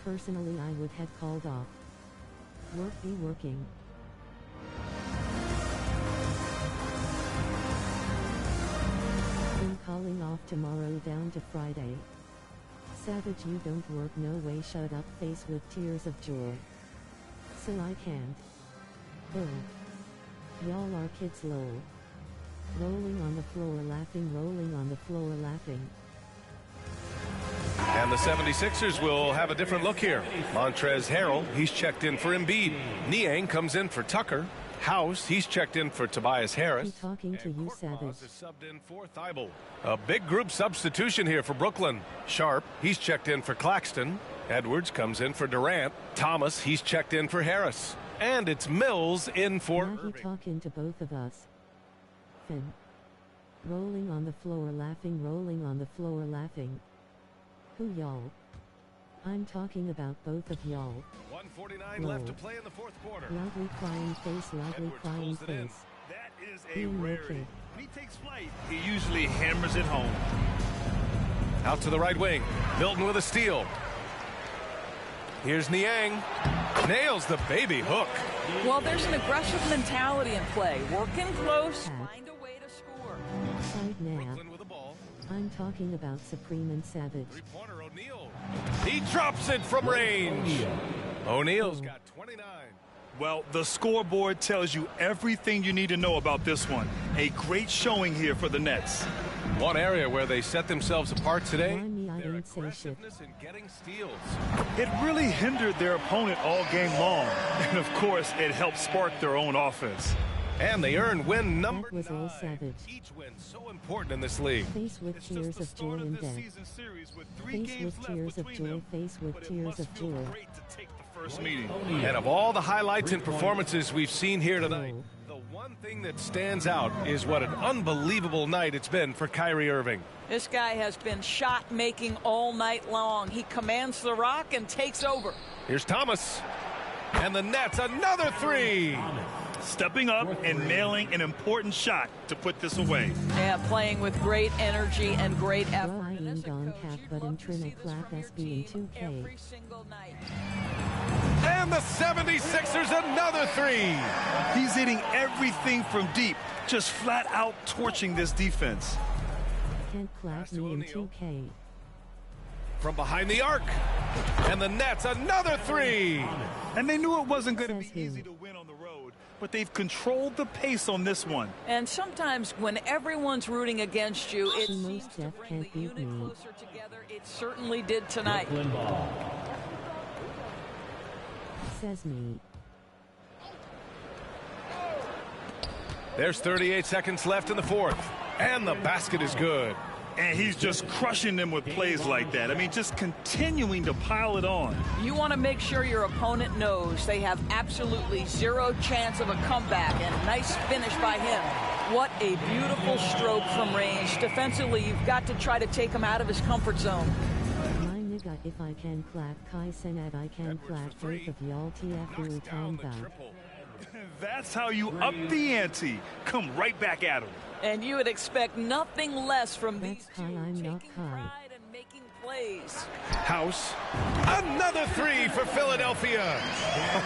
Personally, I would have called off. Work be working. I'm calling off tomorrow down to Friday. Savage, you don't work, no way, shut up, face with tears of joy. So I can't. Oh. Y'all are kids, lol. Rolling on the floor laughing, rolling on the floor laughing. And the 76ers will have a different look here. Montrezl Harrell, he's checked in for Embiid. Niang comes in for Tucker. House, he's checked in for Tobias Harris. I'm talking to you, Savage. Is subbed in for Thibault. A big group substitution here for Brooklyn. Sharp, he's checked in for Claxton. Edwards comes in for Durant. Thomas, he's checked in for Harris. And it's Mills in for Irving. Talking to both of us. Finn. Rolling on the floor laughing, rolling on the floor laughing. Who y'all? I'm talking about both of y'all. 1:49 left to play in the fourth quarter. Loudly crying face, loudly crying face. That is a rarity. When he takes flight, he usually hammers it home. Out to the right wing. Milton with a steal. Here's Niang. Nails the baby hook. Well, there's an aggressive mentality in play. Working close, find a way to score. Side nap. I'm talking about Supreme and Savage. Three-pointer O'Neal. He drops it from range. O'Neal's got 29. Well, the scoreboard tells you everything you need to know about this one. A great showing here for the Nets. One area where they set themselves apart today, their aggressiveness in getting steals. It really hindered their opponent all game long. And, of course, it helped spark their own offense. And they earn win number 9. All Savage. Each win so important in this league. Face with tears of joy and death. Face with tears of joy. Face with tears of joy. And of all the highlights and performances we've seen here tonight, the one thing that stands out is what an unbelievable night it's been for Kyrie Irving. This guy has been shot making all night long. He commands the rock and takes over. Here's Thomas. And the Nets, another three. Stepping up and nailing an important shot to put this away. Yeah, playing with great energy and great effort. Don Cap, but in Trinity Clap SB in 2K. Every single night. And the 76ers another three. He's hitting everything from deep, just flat out torching this defense. Can't clap me in 2K. From behind the arc. And the Nets another three. And they knew it wasn't going to be easy to win on the road, but they've controlled the pace on this one. And sometimes when everyone's rooting against you, it Most seems to Jeff bring can't the beat unit me. closer together. It certainly did tonight. Says me. There's 38 seconds left in the fourth. And the basket is good. And he's just crushing them with plays like that. I mean, just continuing to pile it on. You want to make sure your opponent knows they have absolutely zero chance of a comeback, and nice finish by him. What a beautiful stroke from range. Defensively, you've got to try to take him out of his comfort zone. My nigga, if I can clap Kai Senat, I can clap both of y'all TF Wu Tamba. That's how you up the ante. Come right back at him. And you would expect nothing less from That's these Kai, two I'm not taking Kai. pride and making plays. House. Another three for Philadelphia.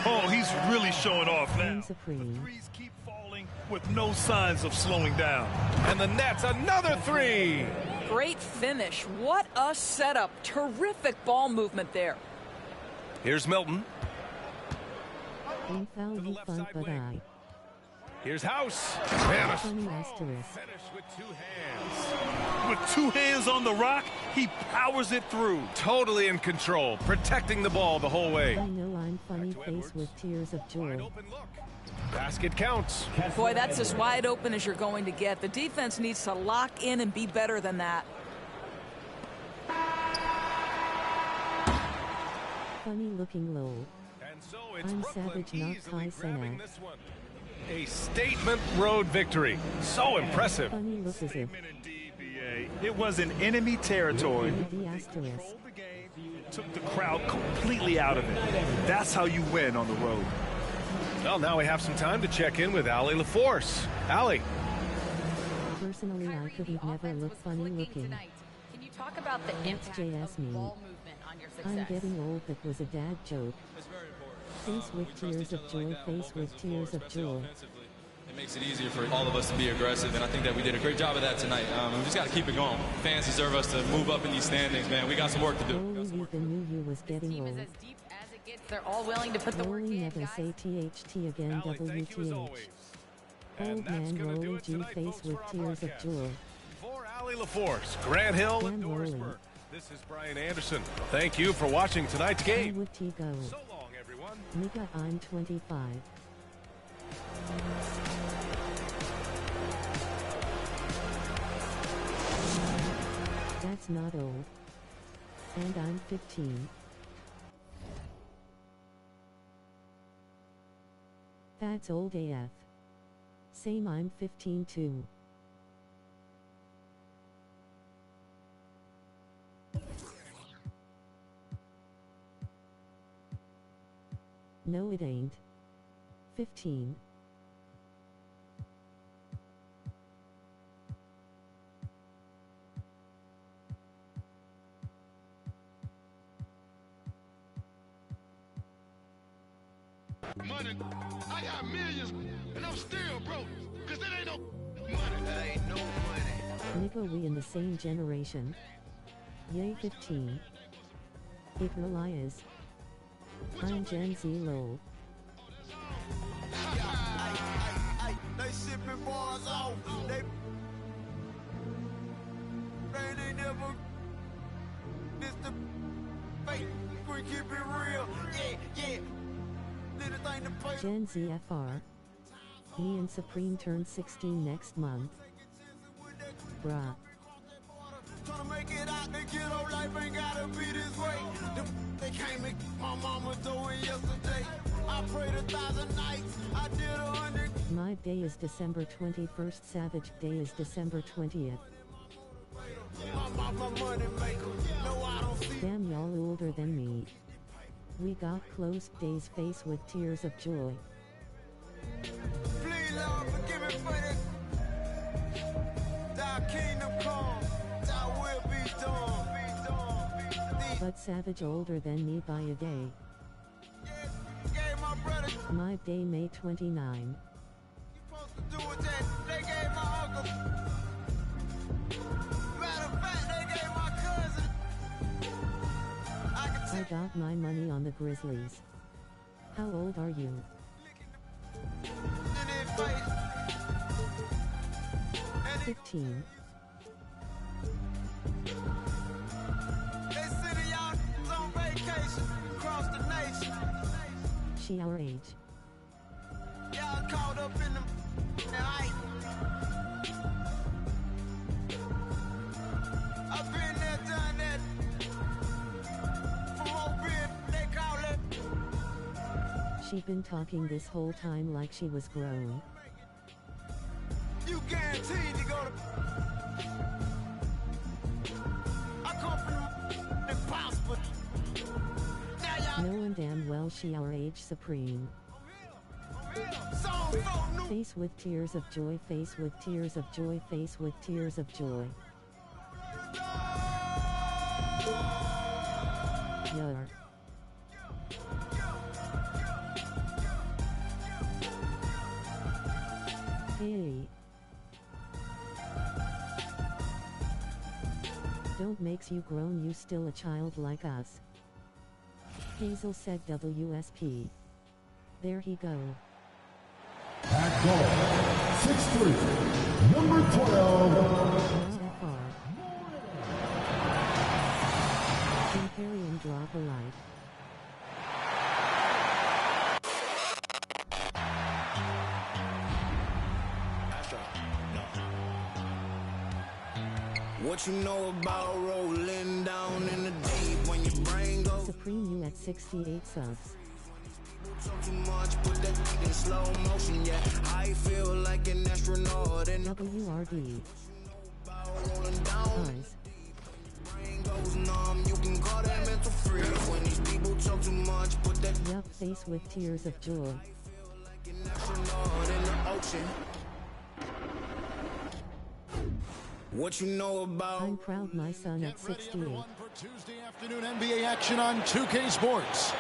Oh, he's really showing off now. I'm supreme. Threes keep falling with no signs of slowing down. And the Nets another three. Great finish. What a setup. Terrific ball movement there. Here's Milton. Ain't foul you fun, but I. Here's House. And a Funny asterisk. finish with two hands. With two hands on the rock, he powers it through. Totally in control, protecting the ball the whole way. I know I'm funny face with tears of joy. Open look. Basket counts. Boy, that's as wide open as you're going to get. The defense needs to lock in and be better than that. Funny looking low. And so it's I'm Brooklyn savage, not easily Kai grabbing Cenat. this one. A statement road victory. So impressive. Funny look as if. Statement indeed, BA. It was in enemy territory. The asterisk. Controlled the game, took the crowd completely out of it. That's how you win on the road. Well, now we have some time to check in with Allie LaForce. Allie. Personally, I couldn't never look funny looking. Can you talk about the impact JS of me. ball movement on your I'm success? getting old, that was a dad joke. Face with tears of joy, face with tears of joy. It makes it easier for all of us to be aggressive, and I think that we did a great job of that tonight. We just got to keep it going. Fans deserve us to move up in these standings, man. We got some work to do. Rolly even knew you was getting Team is old. as deep as it gets. They're all willing to put the work Rolly in, never guys. say THT again, Allie, thank you as WTH. always. And Old that's man gonna do Rolly it G tonight, face folks, with for our tears of broadcast. joy. For Allie LaForce, Grant Hill, and Damn Rolly. Dorisburg. This is Brian Anderson. Thank you for watching tonight's How game. would T go? So long, everyone. Nigga, I'm 25. That's not old. And I'm 15. That's old AF. Same, I'm 15 too. No, it ain't. 15. Money, I got millions, and I'm still broke, cause that ain't no money. That ain't no money. Nigga, we in the same generation. Yay, 15. It really is. I'm Gen Z lol. They shipping bars off. They never. This the fake. We keep it real. Yeah. Anything to pay. Gen Z FR. Me and Supreme turn 16 next month. Bruh. Tryna make it out the ghetto, life ain't gotta be this way. They came and my mama doing yesterday. I prayed 1,000 nights, I did 100. My day is December 21st, Savage Day is December 20th. My money maker, no I don't see. Damn, y'all older than me. We got close days face with tears of joy. Please Lord forgive me for this. Thy kingdom come, thy will be done. But Savage older than me by a day. My day, May 29. I got my money on the Grizzlies. How old are you? 15. She our age. Y'all caught up in the hype. I've been there, done that. From Mobile, they call it. She'd been talking this whole time like she was grown. You guaranteed to go to. I come from the impossible. Knowing damn well she our age supreme. Face with tears of joy, face with tears of joy, face with tears of joy. Yar. Hey. Don't makes you grown, you still a child like us. Hazel said WSP. There he go. At goal, 6'3", number 12. Imperium drop a light. What you know about rolling down in the deep when your brain goes Supreme you at 68 subs. too much, put that in slow motion, yeah. I feel like an astronaut in WRD. rolling down. Eyes. Brain goes numb, you can call that mental freeze. When these people talk too much, put that Yup, face with tears of joy. like an astronaut in the ocean. What you know about I'm proud my son at 68. For Tuesday afternoon NBA action on 2K Sports.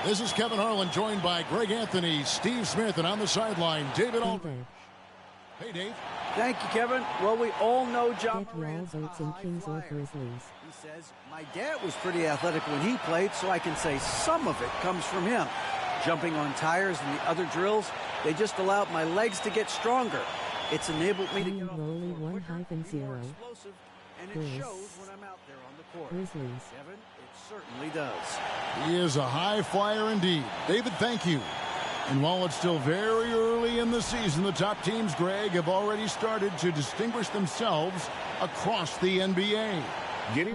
This is Kevin Harlan, joined by Greg Anthony, Steve Smith, and on the sideline, David Aldridge. Hey, Dave. Thank you, Kevin. Well, we all know John Get y'all votes in Kings or Grizzlies. He says, my dad was pretty athletic when he played, so I can say some of it comes from him. Jumping on tires and the other drills, they just allowed my legs to get stronger. It's enabled me to get off the floor quicker, be more explosive, and it shows when I'm out there on the court. Grizzlies. Kevin, it certainly does. He is a high flyer indeed. David, thank you. And while it's still very early in the season, the top teams, Greg, have already started to distinguish themselves across the NBA.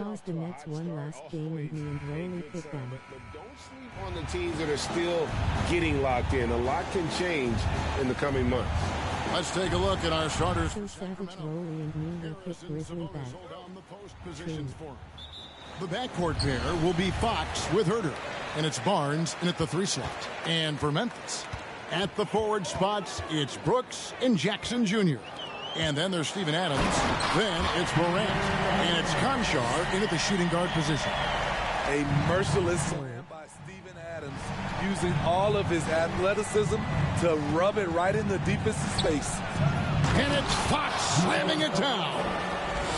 How's the Nets won last game and me and Rolly picked them? But don't sleep on the teams that are still getting locked in. A lot can change in the coming months. Let's take a look at our starters. So Savage, Rolly, and me will pick Grizzly back. True. The backcourt pair will be Fox with Herter, and it's Barnes in at the 3 slot. And for Memphis, at the forward spots, it's Brooks and Jackson Jr. And then there's Steven Adams. Then it's Morant, and it's Conchar in at the shooting guard position. A merciless slam by Steven Adams, using all of his athleticism to rub it right in the deepest space. And it's Fox slamming it down.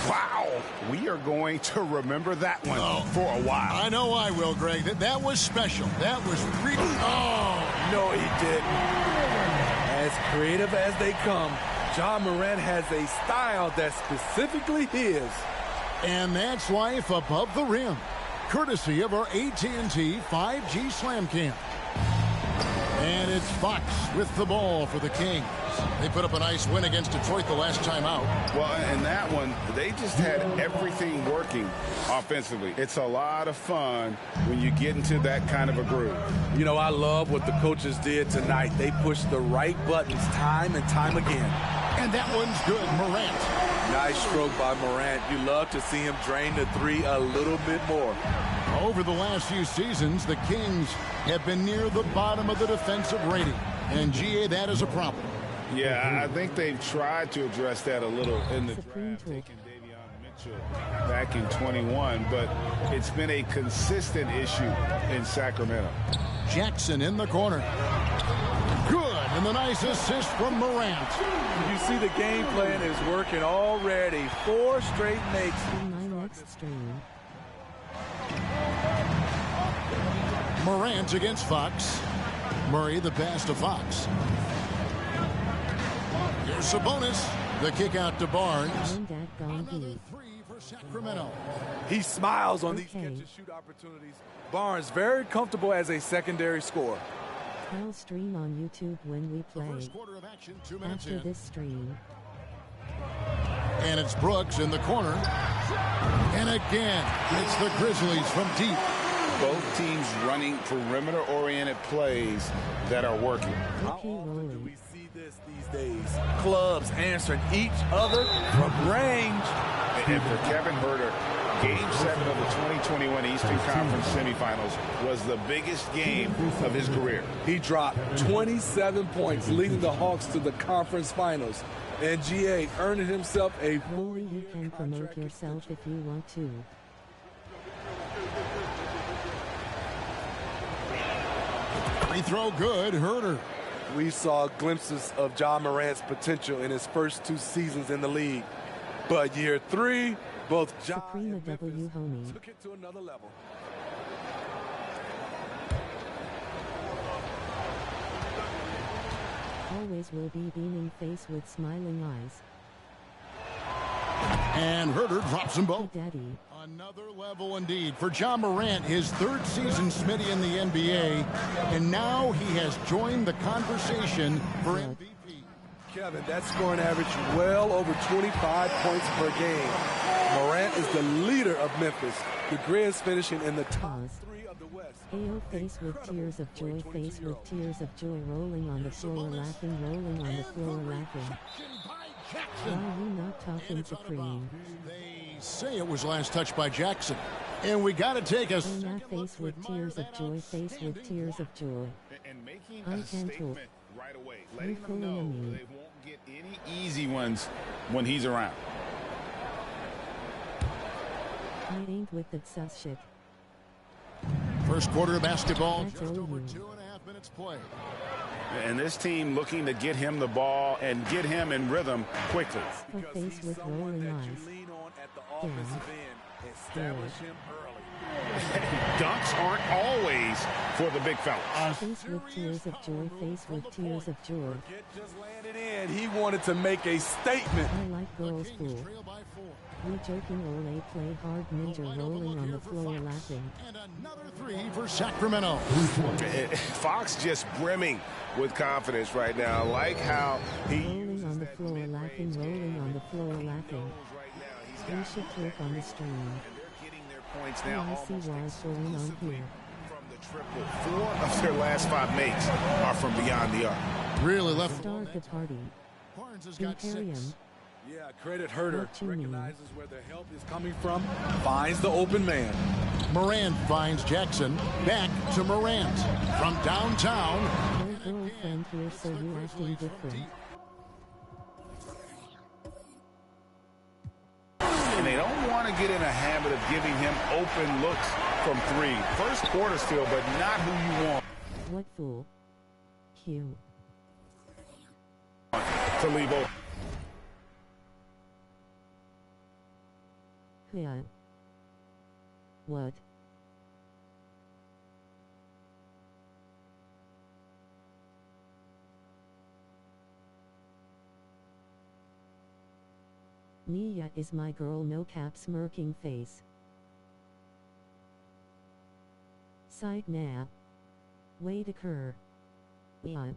Wow. We are going to remember that one for a while. I know I will, Greg. That was special. That was really... Oh! No, he didn't. As creative as they come, John Morant has a style that's specifically his. And that's life above the rim, courtesy of our AT&T 5G Slam Cam. And it's Fox with the ball for the Kings. They put up a nice win against Detroit the last time out. Well, in that one, they just had everything working offensively. It's a lot of fun when you get into that kind of a groove. You know, I love what the coaches did tonight. They pushed the right buttons time and time again. And that one's good, Morant. Nice stroke by Morant. You love to see him drain the three a little bit more. Over the last few seasons, the Kings have been near the bottom of the defensive rating. And, GA, that is a problem. Yeah, I think they've tried to address that a little in the draft, taking Davion Mitchell back in 21, but it's been a consistent issue in Sacramento. Jackson in the corner. And the nice assist from Morant. You see the game plan is working already. 4 straight makes. In my next stream. Morant against Fox. Murray the pass to Fox. Here's Sabonis. The kick out to Barnes. Another 3 for Sacramento. He smiles on these catch-and-shoot opportunities. Barnes very comfortable as a secondary scorer. I'll stream on YouTube when we play. First quarter of action, 2 minutes After in. this stream. And it's Brooks in the corner. And again, it's the Grizzlies from deep. Both teams running perimeter-oriented plays that are working. How often do we see this these days? Clubs answering each other from range. And for Kevin Huerter, Game 7 of the 2021 Eastern Conference semifinals was the biggest game of his career. He dropped 27 points, leading the Hawks to the conference finals. And GA earning himself a Only you can promote yourself if you want to. Free throw good, Huerter. We saw glimpses of John Morant's potential in his first 2 seasons in the league. But year 3, both John and Memphis took it to another level. Always will be beaming face with smiling eyes. And Huerter drops them both. Daddy. Another level indeed for John Morant, his 3rd season, Smitty, in the NBA. And now he has joined the conversation for MVP. Kevin, that scoring average well over 25 points per game. Morant is the leader of Memphis. The Grizz finishing in the top 3 of the West. AO face with tears of joy, face with tears of joy, rolling on the floor, laughing, rolling on the floor, laughing. Why are you not talking to Cream? They say it was last touched by Jackson. And we got to take us. Oh, not face with tears of joy, face with tears of joy. And making I a can statement talk. right away, letting them know they won't get any easy ones when he's around. I ain't with that sus shit. First quarter of basketball, That's just all over you. 2.5 minutes played. And this team looking to get him the ball and get him in rhythm quickly. A face with rolling eyes. Establish him early. Dunks aren't always for the big fellas. Face with tears of joy, face with tears of joy. Just landed in. He wanted to make a statement. I like girls fool. We joking ole play hard ninja rolling on the floor laughing. And another 3 for Sacramento. Fox just brimming with confidence right now. I like how he rolling on the floor laughing, rolling on the floor laughing. We should talk on the stream. points Oh, now. I see what's going on here. From the triple. 4 of their last 5 makes are from beyond the arc. Really left. Start the party. Barnes has got Imperium. 6. Yeah, credit Huerter. What you mean? Recognizes where the help is coming from. Finds the open man. Morant finds Jackson. Back to Morant. From downtown. No girlfriend here, so you acting different. And they don't want to get in a habit of giving him open looks from 3. First quarter still, but not who you want. What fool? Q. To leave open. Yeah. What? Nia is my girl, no cap, smirking face. Side nap. Wait occur. Yeah.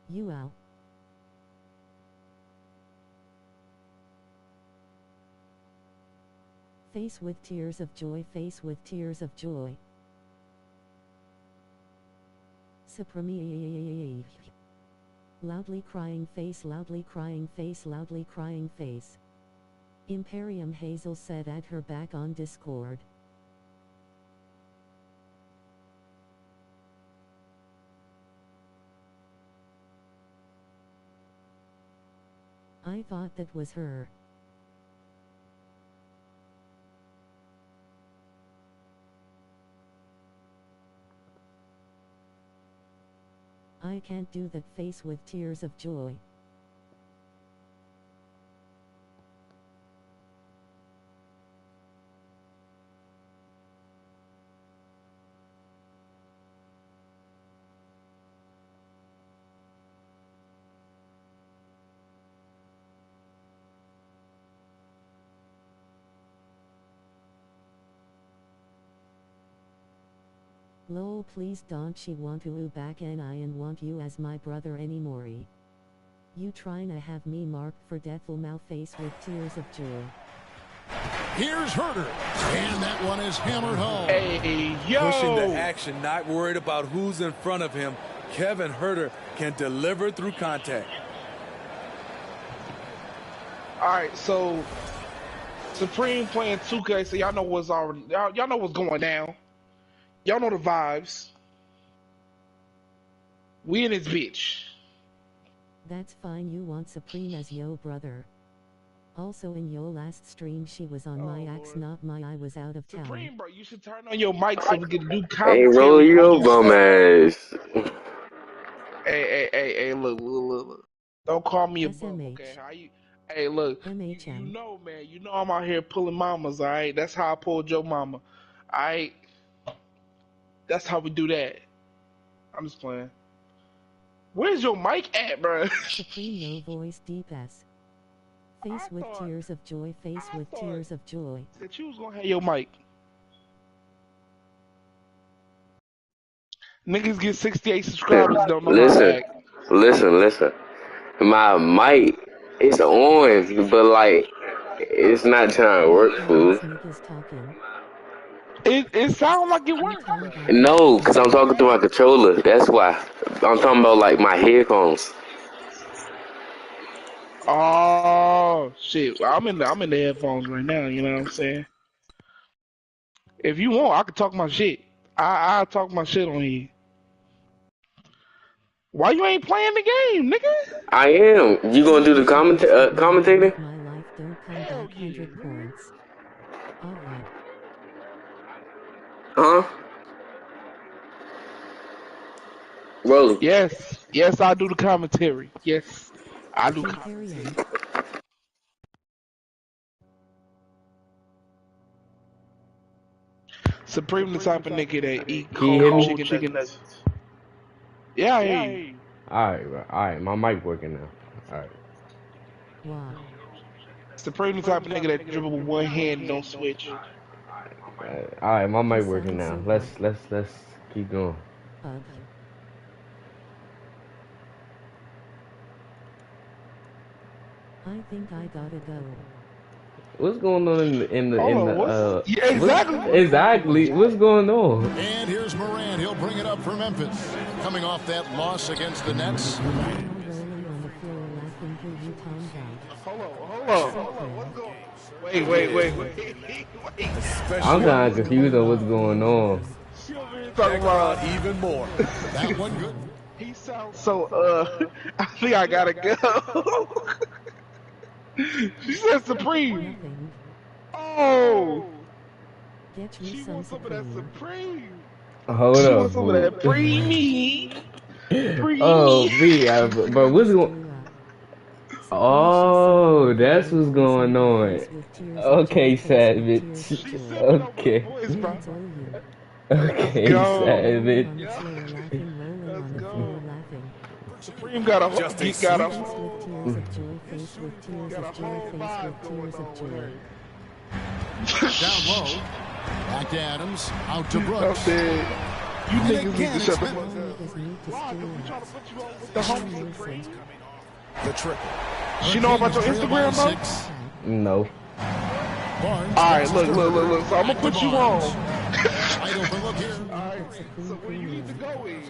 You out. Face with tears of joy, face with tears of joy. Supreme. Loudly crying face, loudly crying face, loudly crying face. Imperium Hazel said add her back on Discord. I thought that was her. I can't do that face with tears of joy. Lol, please don't she want to back and I and want you as my brother anymore. You tryna have me marked for deathful mouth face with tears of joy. Here's Herter, and that one is hammered home. Hey, yo! Pushing the action, not worried about who's in front of him. Kevin Herter can deliver through contact. All right, so Supreme playing 2K, so y'all know what's already y'all know what's going down. Y'all know the vibes. We in this bitch. That's fine, you want Supreme as yo brother. Also in yo last stream she was on my axe, not my I was out of town. Supreme, bro, you should turn on your mic so we can do Hey, commentary. roll your bum ass. Hey, look. Don't call me a bum, okay? How you? Hey, look. You know, man. You know I'm out here pulling mamas, all right? That's how I pulled your mama, all right? That's how we do that. I'm just playing. Where's your mic at, bro? Supreme no voice deep S. Face with tears of joy, face with tears of joy. That you was gonna have your mic. Niggas get 68 subscribers, don't know how to act. Listen. My mic is on, but like, it's not trying to work, fool. It sounds like it works. No, because I'm talking through my controller. That's why. I'm talking about like my headphones. Oh shit! I'm in the headphones right now. You know what I'm saying? If you want, I can talk my shit. I talk my shit on here. Why you ain't playing the game, nigga? I am. You gonna do the commentating? My life don't come back 100 points. Alright. Huh? Roll. Yes, I do the commentary. Yes, I do commentary. Supreme the type of nigga that eat cold chicken nuggets. Yeah, I hear you. Alright, my mic working now. Alright. Wow. Supreme the type of nigga that dribble with one hand and don't switch. Alright, my mic working now. Let's keep going. I think I gotta go. What's going on in the yeah, exactly. Exactly. What's going on? And here's Morant. He'll bring it up for Memphis. Coming off that loss against the Nets. Hold on. Wait. I'm kind of confused on what's going on. Talking about even more. That one good. He sounds so, I think I gotta go. She said Supreme. Oh. She wants some of that Supreme. Hold up. She wants some of that preemie. Oh, but what's going? Oh, that's what's going on. Okay, Savage. Okay. Okay, Savage. Let's go. Supreme got a whole geek, got a whole down low. Back to Adams. Out to Brooks. You niggas need to shut the fuck up. The triple. She know about your Instagram, bro? No. Alright, look. So I'm gonna put you on. Alright, so where you need to go is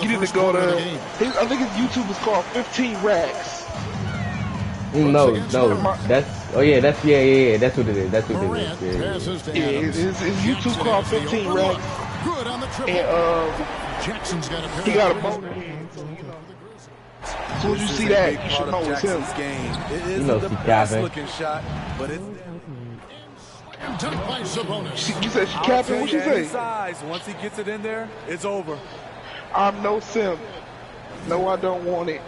you need to go to I think his YouTube is called 15 Racks. No, that's yeah, that's what it is. That's what it is. Yeah, his YouTube called 15 Racks. And he got a boner hand, so you know. As soon as you see that, you should know it's him. It is the best looking shot, but it's Dunked by Sabonis. You said she capping? What she say? Size. Once he gets it in there, it's over. I'm no simp. No, I don't want it.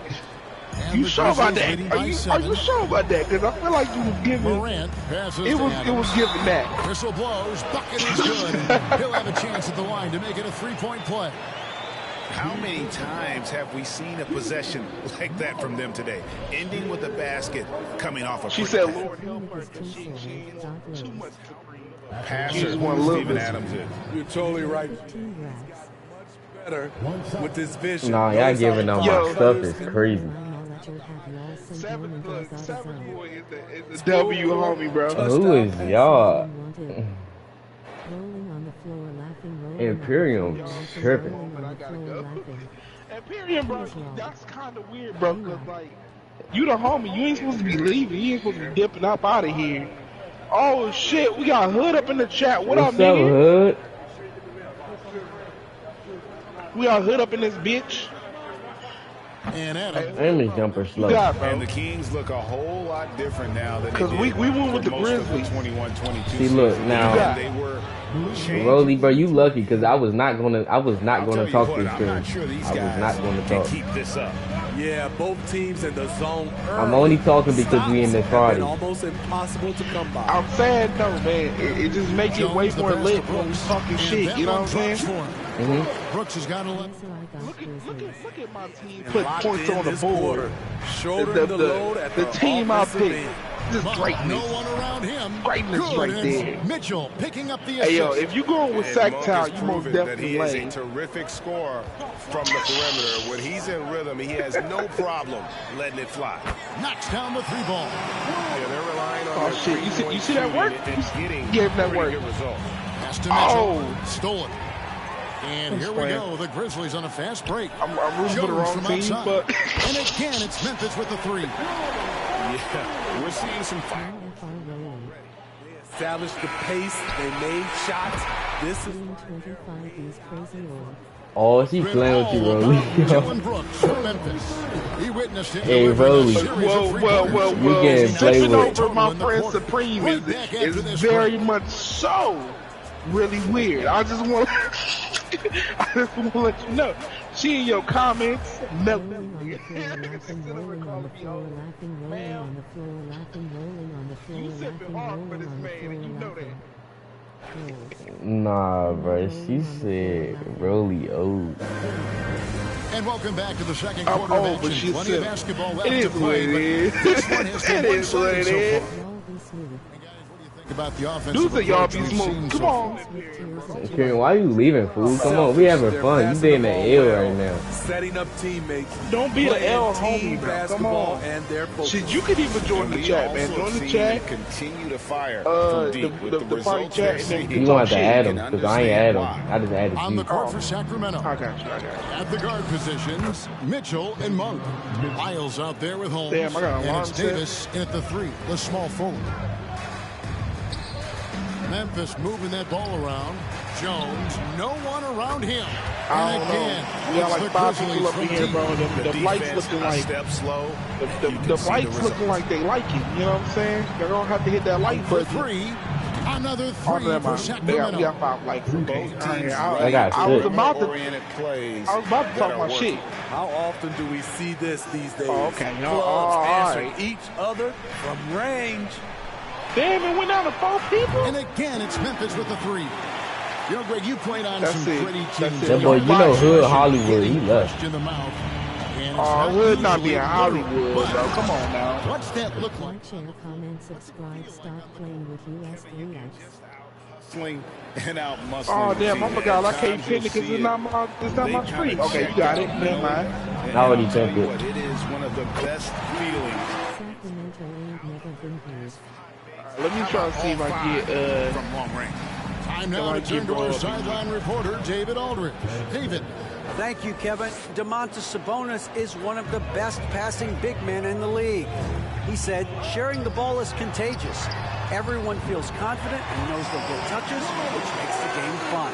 And You the sure about Grizzlies that? leading Are by you 7. sure about that? Because I feel like you was giving. Morant passes It to was Adams. giving that. Whistle blows. Bucket is good. And he'll have a chance at the line to make it a 3-point play. How many times have we seen a possession like that from them today? Ending with a basket, coming off a She quick said, pass. Lord help her, because she too much. Passer, one little Steven bit. Adams is. You're totally right. Better with this vision. Nah, y'all giving up my stuff is crazy. 7 boy is the W homie, bro. Who is y'all? Rolling on the floor, laughing, rolling Imperium tripping. Imperium, bro, that's kind of weird, bro. Cause like, you the homie, you ain't supposed to be leaving. You ain't supposed to be dipping up out of here. Oh shit, we got Hood up in the chat. What What's up, nigga? Hood? We got Hood up in this bitch. And Adams. And his jumper slow. And the Kings look a whole lot different now than they did. Because we went with the most of Grizzlies. 21-22 See, look now, they were Rolly, bro, you lucky because I was not gonna talk this I'm game. not sure these I was guys not gonna can talk. keep this up. Yeah, both teams in the zone. I'm only talking because we in the party. Almost impossible to come by. I'm saying no, man. It just makes it way more lit when we talking shit. You know what I'm saying? Brooks has got 11. Look at my team put points on the board. Shouldering the load at the team I offensive picked. end. This No greatness. one around him. Greatness Good. right And there. Mitchell picking up the assist. Hey, yo, if you going with And Sack Monk Town, has you most proven that definitely he is a lane. terrific scorer from the perimeter. When he's in rhythm, he has no problem letting it fly. Knocks down the 3-ball. Yeah, they're relying on Oh, their shit. You three-point see that work? shooting and getting Gave that pretty work. good results. Pass to Mitchell. Oh. Stolen. And here we go. The Grizzlies on a fast break. I'm rooting for the Jones wrong from team, outside. but And again, it's Memphis with the 3. Yeah, we're seeing some fire. Established the pace. They made shots. This is 25 is crazy old. Oh, she playing with you, Rolly. Jalen Brooks from Memphis. He witnessed it. Hey, Rolly. Whoa. You getting played Tripping with. over my friend Supreme is very much so really weird. I just want to let you know. See in your comments, nothing. Rolling on the floor, laughing, rolling on the floor, laughing, rolling on the floor, You sipping laughing, hard for rolling this on the man, floor, and you know that. laughing. Nah, bro. She said Rolly old. And welcome back to the second I'm quarter of old, but action. she's Plenty of sick. basketball left It to is what play, it but is. this one has been It is what one-sided it so is. far. Y'all be smooth. About the offensive Dudes that y'all approach be we've smooth. seen Come so on. far. Karen, why you leaving, fool? Come on, we having fun. You being an L right now. setting up teammates. Don't be an playing L team homie, bro. Come basketball on. and their focus. Shit, you could even join the chat, man. Join the chat. Continue to fire from deep with the the party results chat, they're and then seeing. You gonna have to Shit, add you him can because I ain't add him. understand I just added On the you. court for Sacramento. I got you. At the guard positions, Mitchell and Monk. Miles out there with Holmes. Damn, I got an and alarm it's set. Davis in at the 3, the small forward. Memphis moving that ball around. Jones, no one around him. I And don't again, know. We got it's like the 5 Grizzlies people up in from here, deep. bro. The lights Defense looking a like step slow. the lights looking like they like it. You know what I'm saying? They don't have to hit that light For button. 3, another 3 Oh, never for mind. Sacramento. We got 5 lights for both. I got I was six. about to Plays talk my shit. How often do we see this these days? Oh, okay. Clubs all answering right. each other from range. Damn, it went down to 4 people. And again, it's Memphis with the 3. You know, Greg, you played on That's some it. pretty That's teams. it. That boy, you know Hood Hollywood, he left. In the mouth. And it's Oh, Hood not usually being Hollywood, literal, bro. but Come on now. what's that look like? Like, share, comment, subscribe, start playing with US3X. Hustling and out muscling. Oh damn, I team. forgot. I At can't times pin it you'll because see it's not my They street. kinda Okay, you check got out it. the Never middle. mind. And I already I'll tell took you it. what, it is one of the best feelings. Sacramento ain't never been here. Let me try to see if I can get from long range. Time now to turn to our sideline reporter, David Aldridge. David. Thank you, Kevin. Domantas Sabonis is one of the best passing big men in the league. He said, sharing the ball is contagious. Everyone feels confident and knows they'll get touches, which makes the game fun.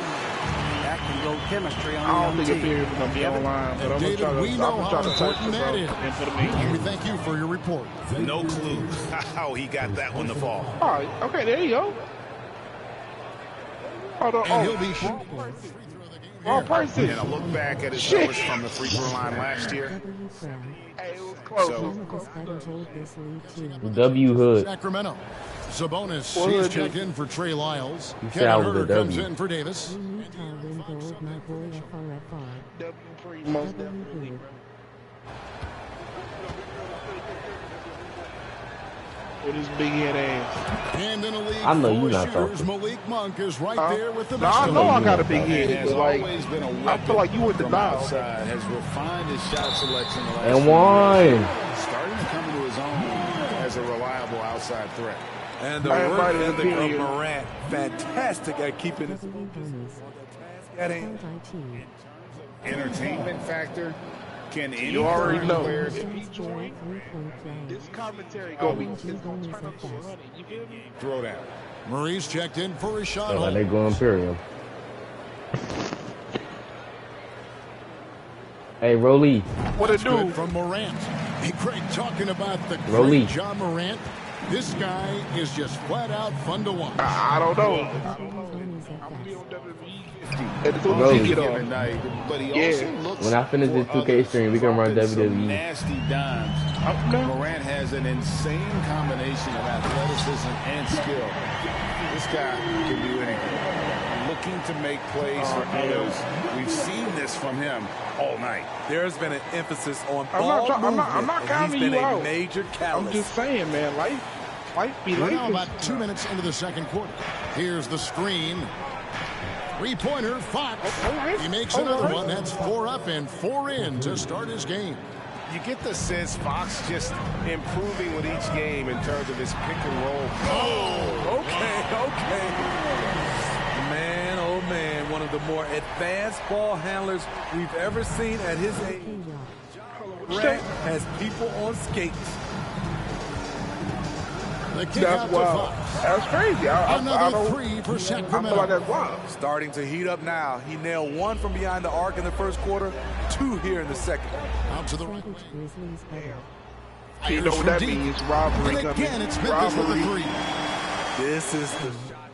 That can build chemistry on I the don't young think team. it's going to be online, but I'm going to David, try to we know how touch important this that up is. and put them And we in. thank you for your report. No clue how he got that one to fall. All right, okay, there you go. Hold on. And he'll be shooting. Wrong person. And a look back at his numbers from the free throw line last year. Hey, it was close. W Hood. Sacramento. Sabonis, Well, he's checked in for Trey Lyles. You Kevin sound Herter the comes W. in for Davis. Most definitely. With his big head ass. And in a league I know full you're not of shooters, talking. Malik Monk is right there with the No, best I of know them. I got a big head, Has but like, always been a weapon I feel like you went the from dial. outside, has refined his shot selection the last And few one. years. Starting to come into his own as a reliable outside threat. And the work ethic of Morant, fantastic at keeping his at hand. Entertainment factor. Can any You already current know. player If he joins, this commentary gonna be it's gonna turn up to 100. You feel me? throw down? Murray's checked in for his shot. Oh, like they go Imperium. Hey, Rolly. What it do? From Morant. Hey, Craig, talking about the Rolly. great John Morant. This guy is just flat out fun to watch. I don't know. As soon as Rolly. he get on. But he Yeah. also looks When I finish this 2K stream, we can run offensive WWE. nasty dimes. Morant has an insane combination of athleticism and skill. This guy can do anything. Looking to make plays for others. We've seen this from him all night. There's been an emphasis on I'm ball not movement, counting and he's been you a out. major I'm catalyst. just saying, man. Life be We're like now this. about 2 minutes into the second quarter. Here's the screen. Three-pointer, Fox. He makes another one. That's 4 up and 4 in to start his game. You get the sense Fox just improving with each game in terms of his pick and roll. Oh, okay. Man, oh man, one of the more advanced ball handlers we've ever seen at his age. Morant has people on skates. The kick That's out to wild. Fox. That's crazy. I Another don't, 3 for I feel Sacramento. like that's wild. Starting to heat up now. He nailed 1 from behind the arc in the first quarter, 2 here in the second. Out to the right. You know what that means? Robbery And again, coming. it's Memphis with a Robbery. 3. This is the shot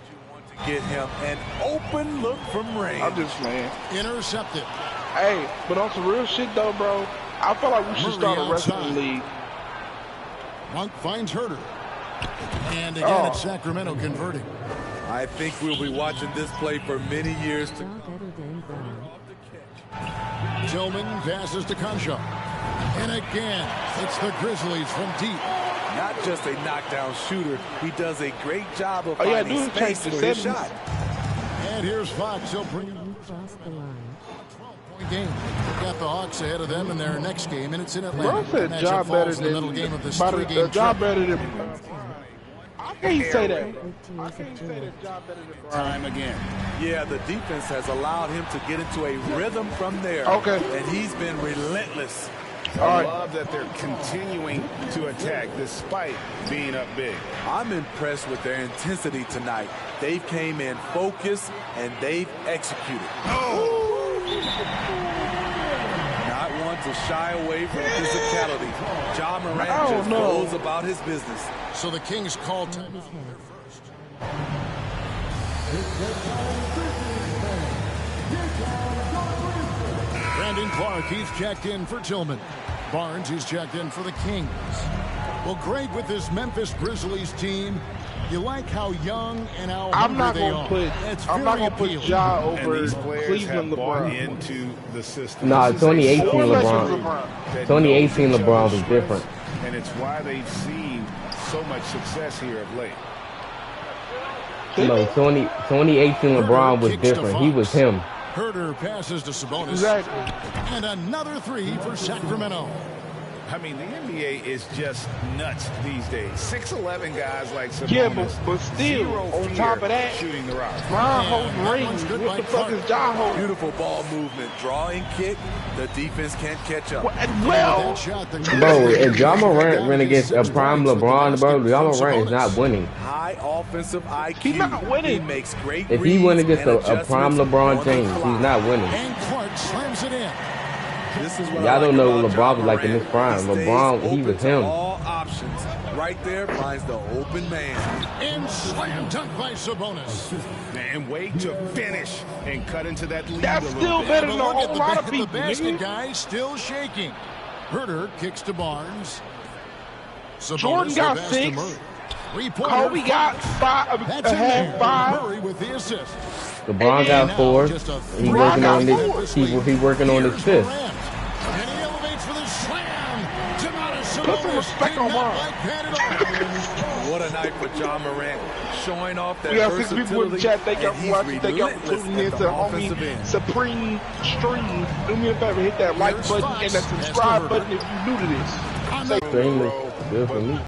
you want to get him. An open look from range. I'm just saying. Intercepted. Hey, but on some real shit though, bro, I feel like we should start a wrestling outside. league. Monk finds Herter. And again, it's Sacramento converting. I think we'll be watching this play for many years to come. Tillman passes to Concho. And again, it's the Grizzlies from deep. Not just a knockdown shooter, he does a great job of Oh, yeah, finding dude, space change for the his settings. shot. And here's Fox. He'll bring it. 12-point game. They've got the Hawks ahead of them in their next game, and it's in Atlanta. Bro said That job matchup better falls in the than middle game of this about three-game a job trip. better than. I can't say that. I can't say that job better than Brian. Time again. Yeah, the defense has allowed him to get into a rhythm from there. Okay. And he's been relentless. I love that they're continuing to attack despite being up big. I'm impressed with their intensity tonight. They've came in focused and they've executed. Not one to shy away from physicality. Ja Morant just goes about his business. So the Kings call time. Brandon Clark, he's checked in for Tillman. Barnes, he's checked in for the Kings. Well, Greg, with this Memphis Grizzlies team, you like how young and how I'm not hungry they gonna are. put. That's I'm not very gonna put appealing. Ja And over these players Cleveland have bought LeBron. into the system. Nah, This is a 2018 solid LeBron. that 2018 knows each LeBron other's was different. strengths, and it's why they've seen so much success here of late. No, 2018 LeBron was different. He was him. Herter passes to Sabonis. Exactly. And another 3 for Sacramento. I mean, the NBA is just nuts these days. 6'11" guys like Sabonis. Yeah, but still, zero on fear top of that, shooting the rock. Brian holding rings. What the fuck is Ja holding? Beautiful ball movement. Drawing kick. The defense can't catch up. Well, Bro, if Ja Morant ran against a prime LeBron, bro, Ja Morant is not winning. High offensive IQ. He's not winning. He makes great If he went reads against and a prime adjustments LeBron on the James, fly. he's not winning. And Clark slams it in. This is what Y'all don't know what about LeBron was like in Ja his prime. Morant. He LeBron, stays he was open to him. all options Right there finds the open man. And slam dunk by Sabonis. And wait to finish and cut into that lead. That's still better than a whole lot of people. The basket guy still shaking. Herter kicks to Barnes. Sabonis Jordan got 6. Kobe got 5. Had 5. Murray with the assist. LeBron got 4. He working on this. He working on his 5th. And he elevates for the slam. Put some respect on Ron. What a night for John Morant, showing off that we got 6 people in the chat. Thank y'all for watching. Thank y'all for tuning in to the homie Supreme Stream. Do me a favor, hit that like button and that subscribe button if you're new to this. Extremely good for me.